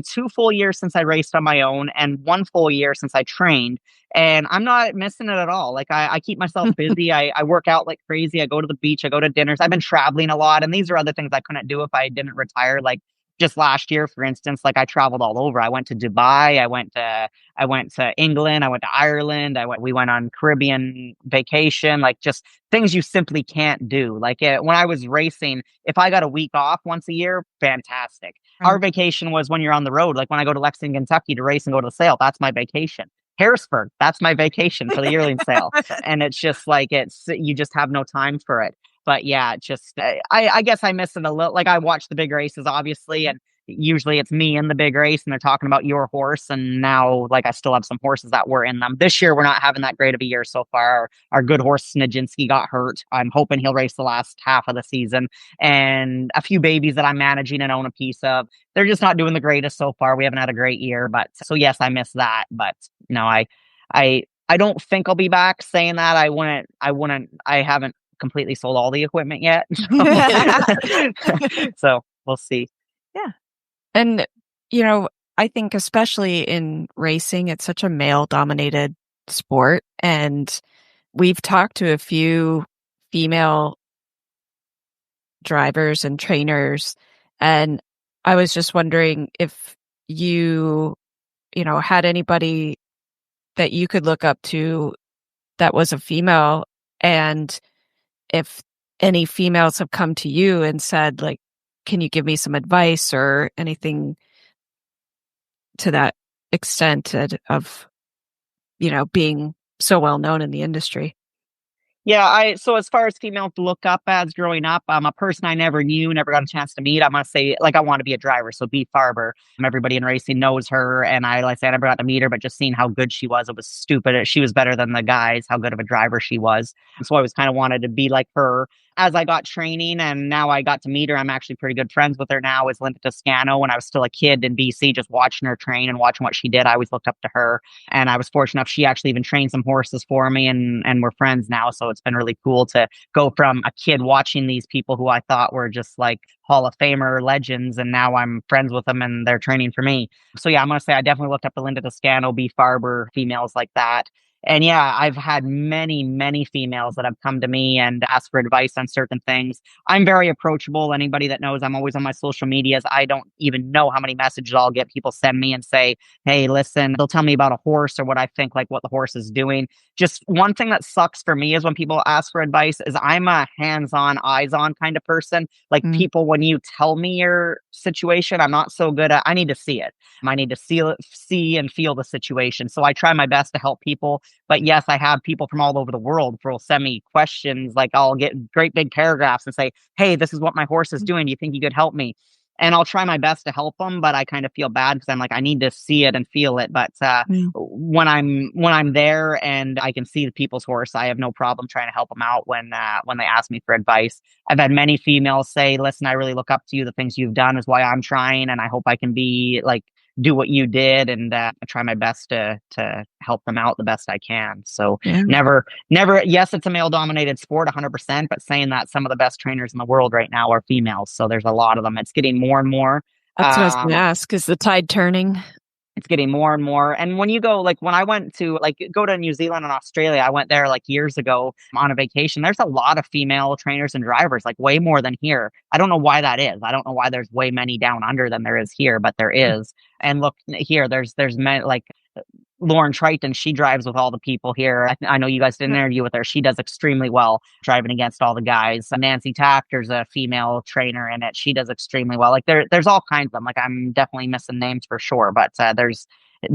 2 full years since I raced on my own and 1 full year since I trained. And I'm not missing it at all. Like, I keep myself busy. I work out like crazy. I go to the beach. I go to dinners. I've been traveling a lot. And these are other things I couldn't do if I didn't retire. Like, just last year, for instance, like, I traveled all over. I went to Dubai. I went to England. I went to Ireland. We went on Caribbean vacation, like, just things you simply can't do. Like, when I was racing, if I got a week off once a year, fantastic. Our vacation was when you're on the road. Like, when I go to Lexington, Kentucky to race and go to the sale, that's my vacation. Harrisburg, that's my vacation for the yearling sale. And it's just like, you just have no time for it. But yeah, I guess I miss it a little. Like, I watch the big races, obviously, and usually it's me in the big race and they're talking about your horse. And now, like, I still have some horses that were in them. This year, we're not having that great of a year so far. Our good horse, Snijinski, got hurt. I'm hoping he'll race the last half of the season. And a few babies that I'm managing and own a piece of, they're just not doing the greatest so far. We haven't had a great year. But so yes, I miss that. But no, I don't think I'll be back. Saying that, I haven't completely sold all the equipment yet. So we'll see. Yeah. And, I think especially in racing, it's such a male dominated sport. And we've talked to a few female drivers and trainers. And I was just wondering if you had anybody that you could look up to that was a female, and if any females have come to you and said, like, can you give me some advice or anything to that extent of being so well known in the industry? Yeah, so as far as female to look up as growing up, a person I never knew, never got a chance to meet. I'm gonna say, like, I want to be a driver. So Bea Farber, everybody in racing knows her, and I never got to meet her, but just seeing how good she was, it was stupid. She was better than the guys. How good of a driver she was. And so I always kind of wanted to be like her. As I got training and now I got to meet her, I'm actually pretty good friends with her now, is Linda Toscano. When I was still a kid in BC, just watching her train and watching what she did, I always looked up to her. And I was fortunate enough, she actually even trained some horses for me, and we're friends now. So it's been really cool to go from a kid watching these people who I thought were just like Hall of Famer legends, and now I'm friends with them and they're training for me. So yeah, I'm going to say I definitely looked up to Linda Toscano, Bea Farber, females like that. And yeah, I've had many, many females that have come to me and asked for advice on certain things. I'm very approachable. Anybody that knows, I'm always on my social medias. I don't even know how many messages I'll get. People send me and say, hey, listen, they'll tell me about a horse or what I think, like what the horse is doing. Just one thing that sucks for me is when people ask for advice is I'm a hands-on, eyes-on kind of person. Like people, when you tell me your situation, I'm not so good at, I need to see it. I need to see and feel the situation. So I try my best to help people. But yes, I have people from all over the world who will send me questions. Like, I'll get great big paragraphs and say, hey, this is what my horse is doing. Do you think you could help me? and I'll try my best to help them, but I kind of feel bad because I'm like, I need to see it and feel it. But when I'm there and I can see the people's horse, I have no problem trying to help them out when they ask me for advice. I've had many females say, listen, I really look up to you. The things you've done is why I'm trying, and I hope I can be like, do what you did, and I try my best to help them out the best I can. So never, yes, it's a male dominated sport 100%, but saying that, some of the best trainers in the world right now are females. So there's a lot of them. It's getting more and more. That's what I was going to ask. Is the tide turning? It's getting more and more. And when you go, like when I went to go to New Zealand and Australia, I went there like years ago on a vacation. There's a lot of female trainers and drivers, like way more than here. I don't know why that is. I don't know why there's way many down under than there is here, but there is. And look here, there's men like Lauren Triton. She drives with all the people here. I know you guys did an interview with her. She does extremely well driving against all the guys. Nancy Tactor's a female trainer in it. She does extremely well. Like there's all kinds of them. Like I'm definitely missing names for sure, but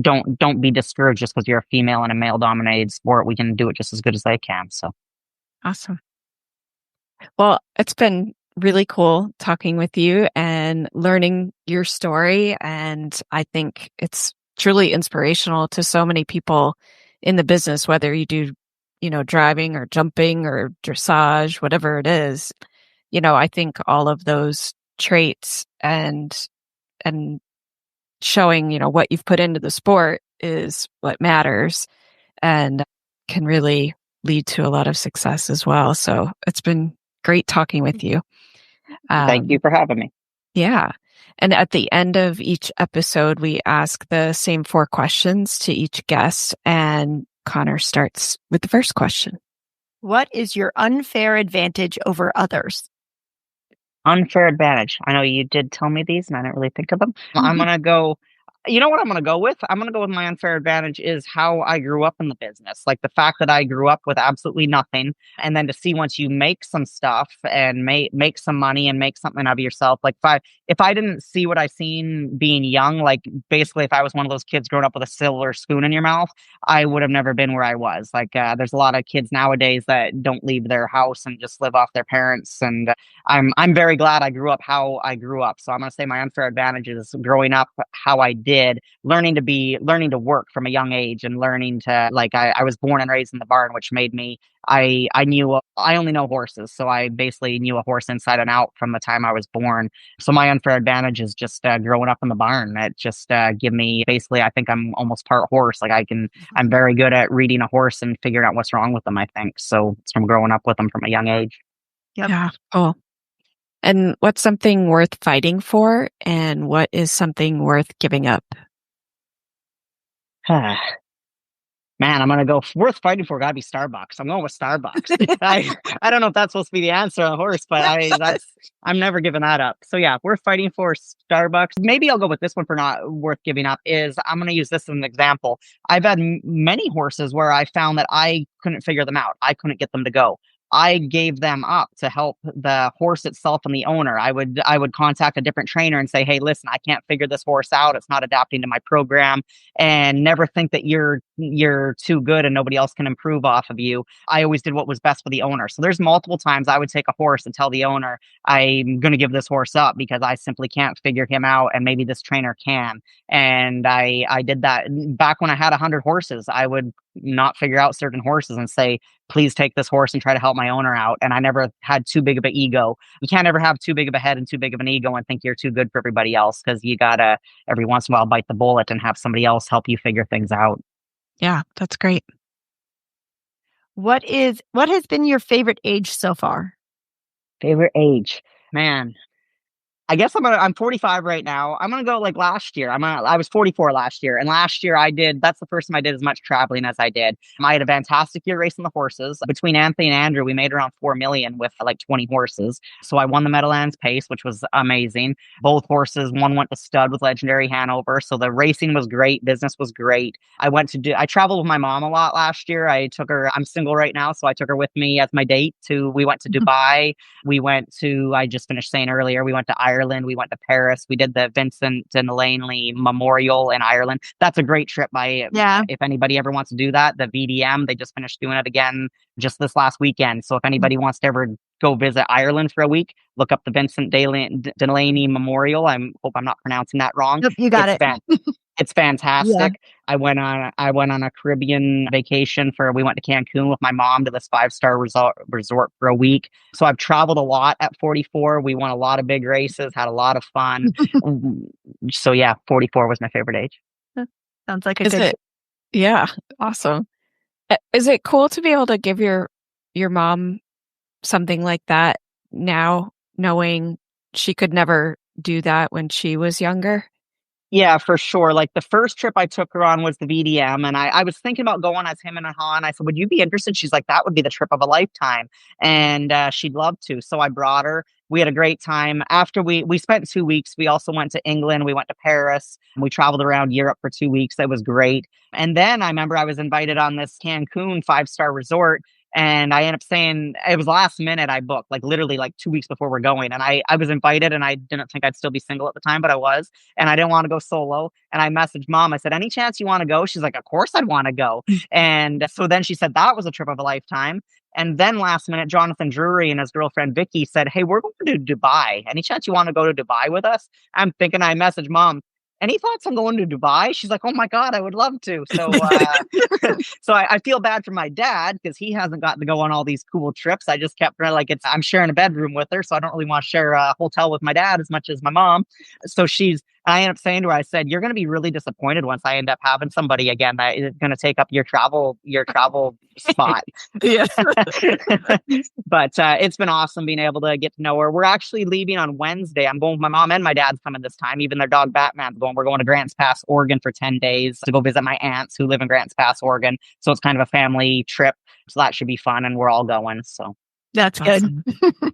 don't be discouraged just because you're a female in a male dominated sport. We can do it just as good as they can. So awesome. Well, it's been really cool talking with you and learning your story. And I think it's truly inspirational to so many people in the business, whether you do, driving or jumping or dressage, whatever it is. I think all of those traits and showing, what you've put into the sport is what matters and can really lead to a lot of success as well. So it's been great talking with you. Thank you for having me. Yeah. And at the end of each episode, we ask the same 4 questions to each guest. And Connor starts with the first question. What is your unfair advantage over others? Unfair advantage. I know you did tell me these and I didn't really think of them. I'm going to go. You know what I'm going to go with? I'm going to go with my unfair advantage is how I grew up in the business. Like the fact that I grew up with absolutely nothing. And then to see once you make some stuff and make some money and make something of yourself. Like if I didn't see what I seen being young, like basically if I was one of those kids growing up with a silver spoon in your mouth, I would have never been where I was. Like there's a lot of kids nowadays that don't leave their house and just live off their parents. And I'm very glad I grew up how I grew up. So I'm going to say my unfair advantage is growing up how I did, learning to work from a young age and learning to I was born and raised in the barn, which made me, I only know horses. So I basically knew a horse inside and out from the time I was born. So my unfair advantage is just growing up in the barn. It just give me, basically, I think I'm almost part horse. Like I'm very good at reading a horse and figuring out what's wrong with them, I think. So it's from growing up with them from a young age. Yep. Yeah. Cool. And what's something worth fighting for? And what is something worth giving up? Man, I'm going to go worth fighting for. Gotta be Starbucks. I'm going with Starbucks. I don't know if that's supposed to be the answer on a horse, but I'm never giving that up. So yeah, worth fighting for Starbucks. Maybe I'll go with this one for not worth giving up is I'm going to use this as an example. I've had many horses where I found that I couldn't figure them out. I couldn't get them to go. I gave them up to help the horse itself and the owner. I would contact a different trainer and say, hey, listen, I can't figure this horse out. It's not adapting to my program, and never think that you're too good and nobody else can improve off of you. I always did what was best for the owner. So there's multiple times I would take a horse and tell the owner, I'm going to give this horse up because I simply can't figure him out and maybe this trainer can. And I did that back when I had 100 horses. I would not figure out certain horses and say, please take this horse and try to help my owner out. And I never had too big of an ego. You can't ever have too big of a head and too big of an ego and think you're too good for everybody else, because you gotta every once in a while bite the bullet and have somebody else help you figure things out. Yeah, that's great. What has been your favorite age so far? Favorite age? Man, I guess I'm 45 right now. I'm going to go like last year. I was 44 last year. And last year that's the first time I did as much traveling as I did. I had a fantastic year racing the horses. Between Anthony and Andrew, we made around 4 million with like 20 horses. So I won the Meadowlands Pace, which was amazing. Both horses, one went to stud with Legendary Hanover. So the racing was great. Business was great. I traveled with my mom a lot last year. I'm single right now. So I took her with me as my date we went to Dubai. I just finished saying earlier, we went to Ireland. We went to Paris. We did the Vincent and Elaine Lee Memorial in Ireland. That's a great trip. If anybody ever wants to do that, the VDM, they just finished doing it again just this last weekend. So if anybody wants to ever go visit Ireland for a week. Look up the Vincent Delaney Memorial. I hope I'm not pronouncing that wrong. Nope, you got it. It's fantastic. I went on a Caribbean vacation we went to Cancun with my mom to this 5-star resort for a week. So I've traveled a lot at 44. We won a lot of big races, had a lot of fun. So yeah, 44 was my favorite age. Sounds like a good. Yeah, awesome. Is it cool to be able to give your mom something like that now, knowing she could never do that when she was younger? Yeah, for sure. Like the first trip I took her on was the VDM, and I was thinking about going as him and Han. I said, "Would you be interested?" She's like, "That would be the trip of a lifetime," and she'd love to. So I brought her. We had a great time. After we spent 2 weeks, we also went to England. We went to Paris. We traveled around Europe for 2 weeks. It was great. And then I remember I was invited on this Cancun 5-star resort. And I ended up saying, it was last minute I booked, like literally like 2 weeks before we're going. And I was invited, and I didn't think I'd still be single at the time, but I was. And I didn't want to go solo. And I messaged mom. I said, "Any chance you want to go?" She's like, "Of course I'd want to go." And so then she said that was a trip of a lifetime. And then last minute, Jonathan Drury and his girlfriend Vicky said, "Hey, we're going to Dubai. Any chance you want to go to Dubai with us?" I'm thinking, I messaged mom, "Any thoughts on going to Dubai?" She's like, "Oh my God, I would love to." So, so I feel bad for my dad because he hasn't gotten to go on all these cool trips. I just kept her like I'm sharing a bedroom with her, so I don't really want to share a hotel with my dad as much as my mom. So I ended up saying to her, I said, "You're going to be really disappointed once I end up having somebody again that is going to take up your travel spot." Yeah. But it's been awesome being able to get to know her. We're actually leaving on Wednesday. I'm going with my mom, and my dad's coming this time. Even their dog Batman's going. We're going to Grants Pass, Oregon for 10 days to go visit my aunts who live in Grants Pass, Oregon. So it's kind of a family trip. So that should be fun, and we're all going. So That's awesome. good.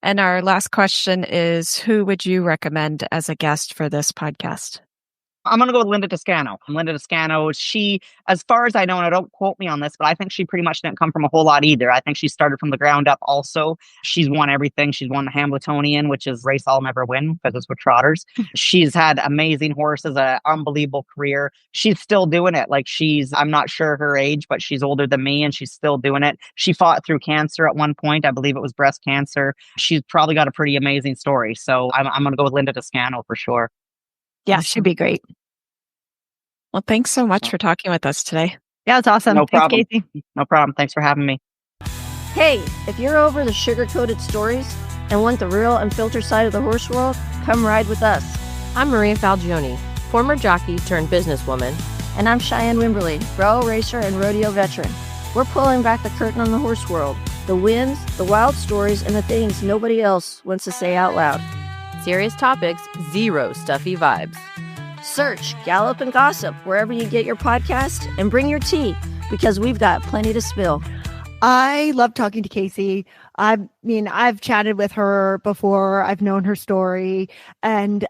And our last question is, who would you recommend as a guest for this podcast? I'm going to go with Linda Toscano. Linda Toscano, she, as far as I know, and don't quote me on this, but I think she pretty much didn't come from a whole lot either. I think she started from the ground up also. She's won everything. She's won the Hambletonian, which is race I'll never win because it's with trotters. She's had amazing horses, an unbelievable career. She's still doing it. Like I'm not sure her age, but she's older than me and she's still doing it. She fought through cancer at one point. I believe it was breast cancer. She's probably got a pretty amazing story. So I'm going to go with Linda Toscano for sure. Yeah, she'd be great. Well, thanks so much for talking with us today. Yeah, it's awesome. No problem. Thanks, Casie. No problem. Thanks for having me. Hey, if you're over the sugar-coated stories and want the real unfiltered side of the horse world, come ride with us. I'm Maria Falgioni, former jockey turned businesswoman. And I'm Cheyenne Wimberly, bro racer and rodeo veteran. We're pulling back the curtain on the horse world, the wins, the wild stories, and the things nobody else wants to say out loud. Serious topics, zero stuffy vibes. Search Gallop and Gossip wherever you get your podcast and bring your tea because we've got plenty to spill. I love talking to Casie. I mean, I've chatted with her before. I've known her story, and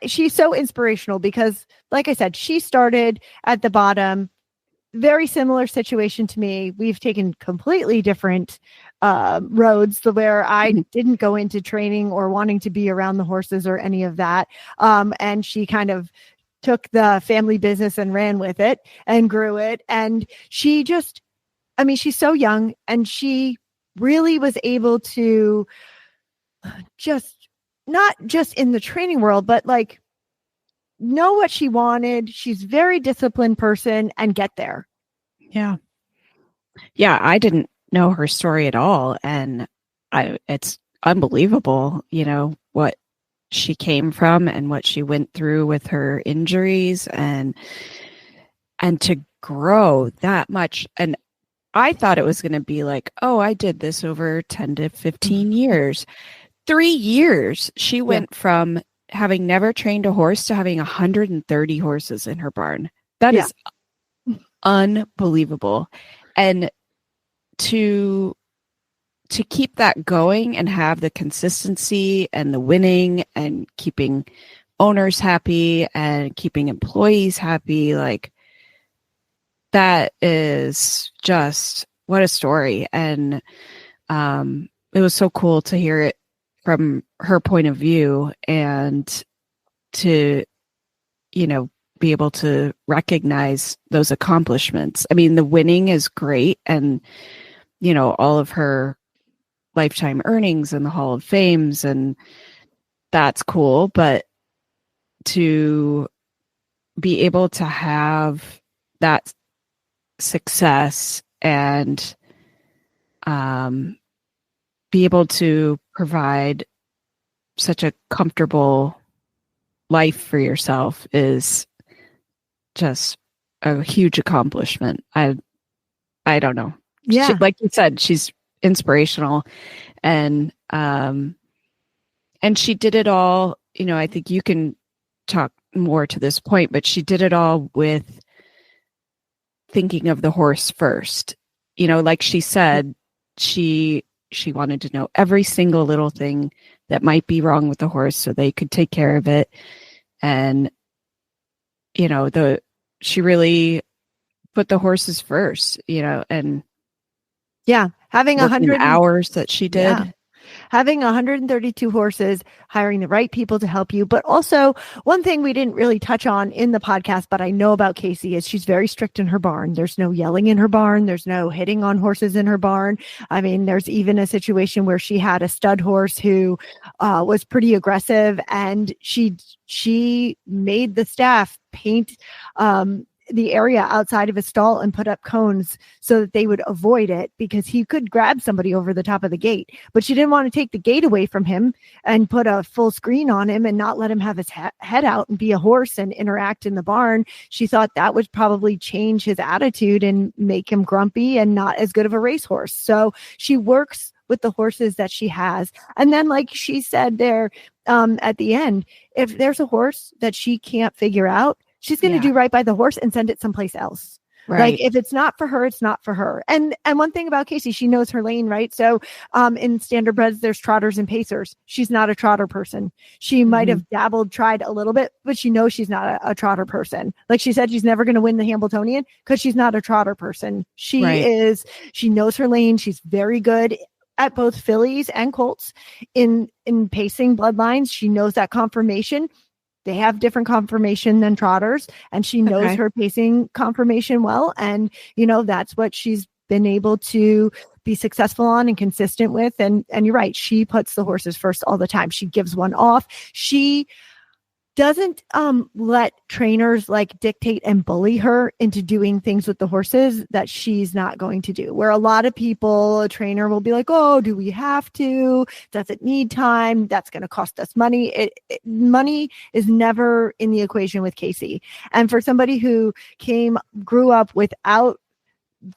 she's so inspirational because, like I said, she started at the bottom. Very similar situation to me. We've taken completely different roads where I didn't go into training or wanting to be around the horses or any of that. And she kind of took the family business and ran with it and grew it. And she's so young, and she really was able to not just in the training world, but like know what she wanted. She's a very disciplined person and get there. Yeah. Yeah. I didn't know her story at all. And it's unbelievable, what she came from and what she went through with her injuries and to grow that much. And I thought it was going to be like, oh, I did this over 10 to 15 years. 3 years. She went from having never trained a horse to having 130 horses in her barn. That is unbelievable. And to keep that going and have the consistency and the winning and keeping owners happy and keeping employees happy, like that is just what a story. And it was so cool to hear it from her point of view and to, be able to recognize those accomplishments. I mean, the winning is great. And, all of her lifetime earnings and the Hall of Fames, and that's cool. But to be able to have that success and be able to provide such a comfortable life for yourself is just a huge accomplishment. I don't know. Yeah. Like you said, she's inspirational, and she did it all. I think you can talk more to this point, but she did it all with thinking of the horse first. Like she said, she wanted to know every single little thing that might be wrong with the horse so they could take care of it. And, she really put the horses first, and yeah, having 100 hours that she did. Yeah. Having 132 horses, hiring the right people to help you. But also, one thing we didn't really touch on in the podcast, but I know about Casie, is she's very strict in her barn. There's no yelling in her barn. There's no hitting on horses in her barn. I mean, there's even a situation where she had a stud horse who was pretty aggressive, and she made the staff paint the area outside of his stall and put up cones so that they would avoid it, because he could grab somebody over the top of the gate. But she didn't want to take the gate away from him and put a full screen on him and not let him have his head out and be a horse and interact in the barn. She thought that would probably change his attitude and make him grumpy and not as good of a racehorse. So she works with the horses that she has. And then, like she said there at the end, if there's a horse that she can't figure out, she's going to do right by the horse and send it someplace else. Right. Like, if it's not for her, it's not for her. And one thing about Casie, she knows her lane, right? So in standardbreds, there's trotters and pacers. She's not a trotter person. She might have tried a little bit, but she knows she's not a trotter person. Like she said, she's never going to win the Hambletonian because she's not a trotter person. She knows her lane. She's very good at both fillies and colts in pacing bloodlines. She knows that conformation. They have different conformation than trotters, and she knows her pacing conformation well. And, that's what she's been able to be successful on and consistent with. And you're right. She puts the horses first all the time. She gives one off. She doesn't let trainers dictate and bully her into doing things with the horses that she's not going to do. Where a lot of people, a trainer will be like, oh, do we have to? Does it need time? That's going to cost us money. Money is never in the equation with Casie. And for somebody who grew up without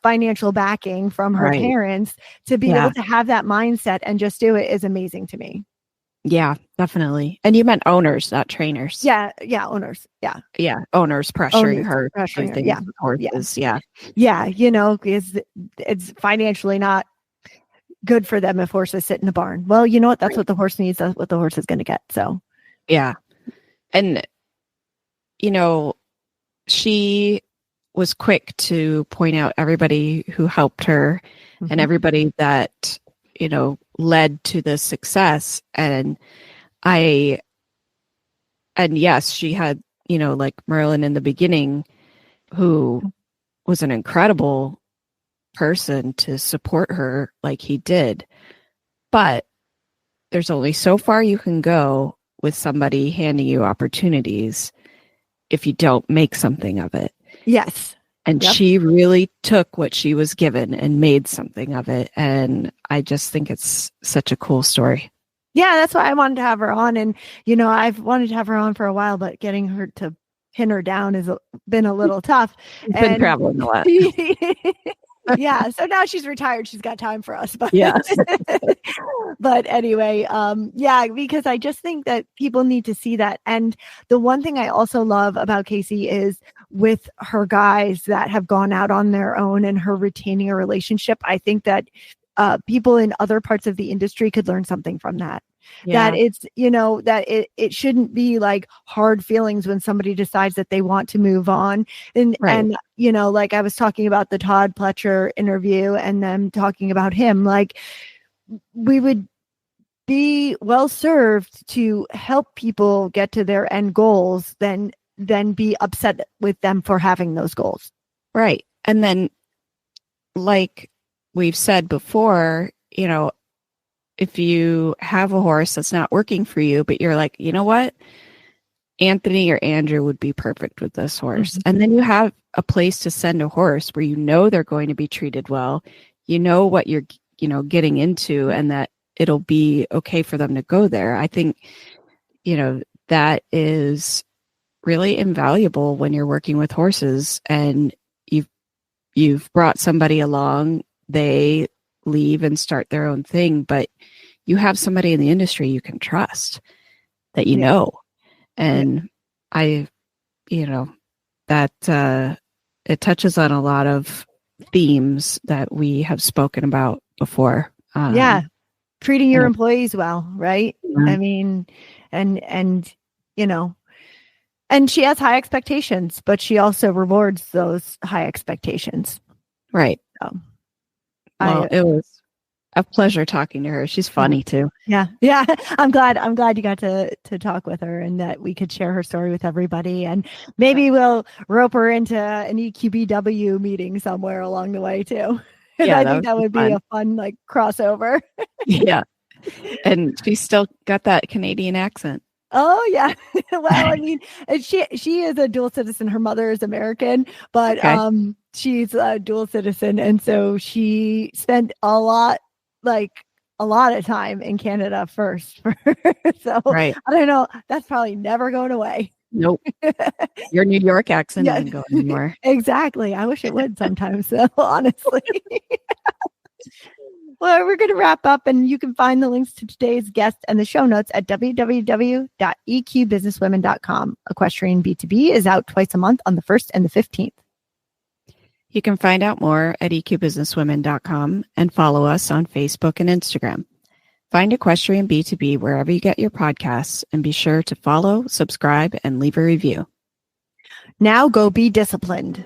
financial backing from her parents, to be able to have that mindset and just do it is amazing to me. Yeah, definitely. And you meant owners, not trainers. Yeah, owners. Yeah, owners pressuring her. Yeah. Horses. Yeah. Because it's financially not good for them if horses sit in a barn. Well, you know what? That's what the horse needs. That's what the horse is going to get. So, yeah. And, she was quick to point out everybody who helped her and everybody that, led to the success. And yes, she had, like Merlin in the beginning, who was an incredible person to support her like he did. But there's only so far you can go with somebody handing you opportunities if you don't make something of it. Yes. And she really took what she was given and made something of it. And I just think it's such a cool story. Yeah, that's why I wanted to have her on. And, I've wanted to have her on for a while, but getting her to pin her down has been a little tough. Been traveling a lot. Yeah. So now she's retired. She's got time for us. But yes. But anyway, because I just think that people need to see that. And the one thing I also love about Casie is with her guys that have gone out on their own and her retaining a relationship. I think that people in other parts of the industry could learn something from that. Yeah. That it's, that it shouldn't be like hard feelings when somebody decides that they want to move on. And like I was talking about the Todd Pletcher interview and them talking about him, like we would be well served to help people get to their end goals than be upset with them for having those goals. Right. And then, like we've said before, if you have a horse that's not working for you, but you're like, you know what? Anthony or Andrew would be perfect with this horse. Mhm. And then you have a place to send a horse where you know they're going to be treated well. You know what you're, getting into, and that it'll be okay for them to go there. I think, that is really invaluable when you're working with horses and you've brought somebody along, they leave and start their own thing, but you have somebody in the industry you can trust that you know. And that it touches on a lot of themes that we have spoken about before. Treating your employees well, right? Yeah. I mean, and and she has high expectations, but she also rewards those high expectations. Right. So, it was a pleasure talking to her. She's funny too. Yeah. I'm glad you got to talk with her and that we could share her story with everybody. And maybe we'll rope her into an EQBW meeting somewhere along the way too. Yeah, I think that would be a fun crossover. Yeah. And she's still got that Canadian accent. Oh yeah. Well, I mean, she is a dual citizen. Her mother is American, but she's a dual citizen, and so she spent a lot of time in Canada first. So right. I don't know. That's probably never going away. Nope. Your New York accent doesn't go anymore. Exactly. I wish it would sometimes, though, honestly. Well, we're going to wrap up, and you can find the links to today's guest and the show notes at www.eqbusinesswomen.com. Equestrian B2B is out twice a month on the 1st and the 15th. You can find out more at eqbusinesswomen.com and follow us on Facebook and Instagram. Find Equestrian B2B wherever you get your podcasts, and be sure to follow, subscribe, and leave a review. Now go be disciplined.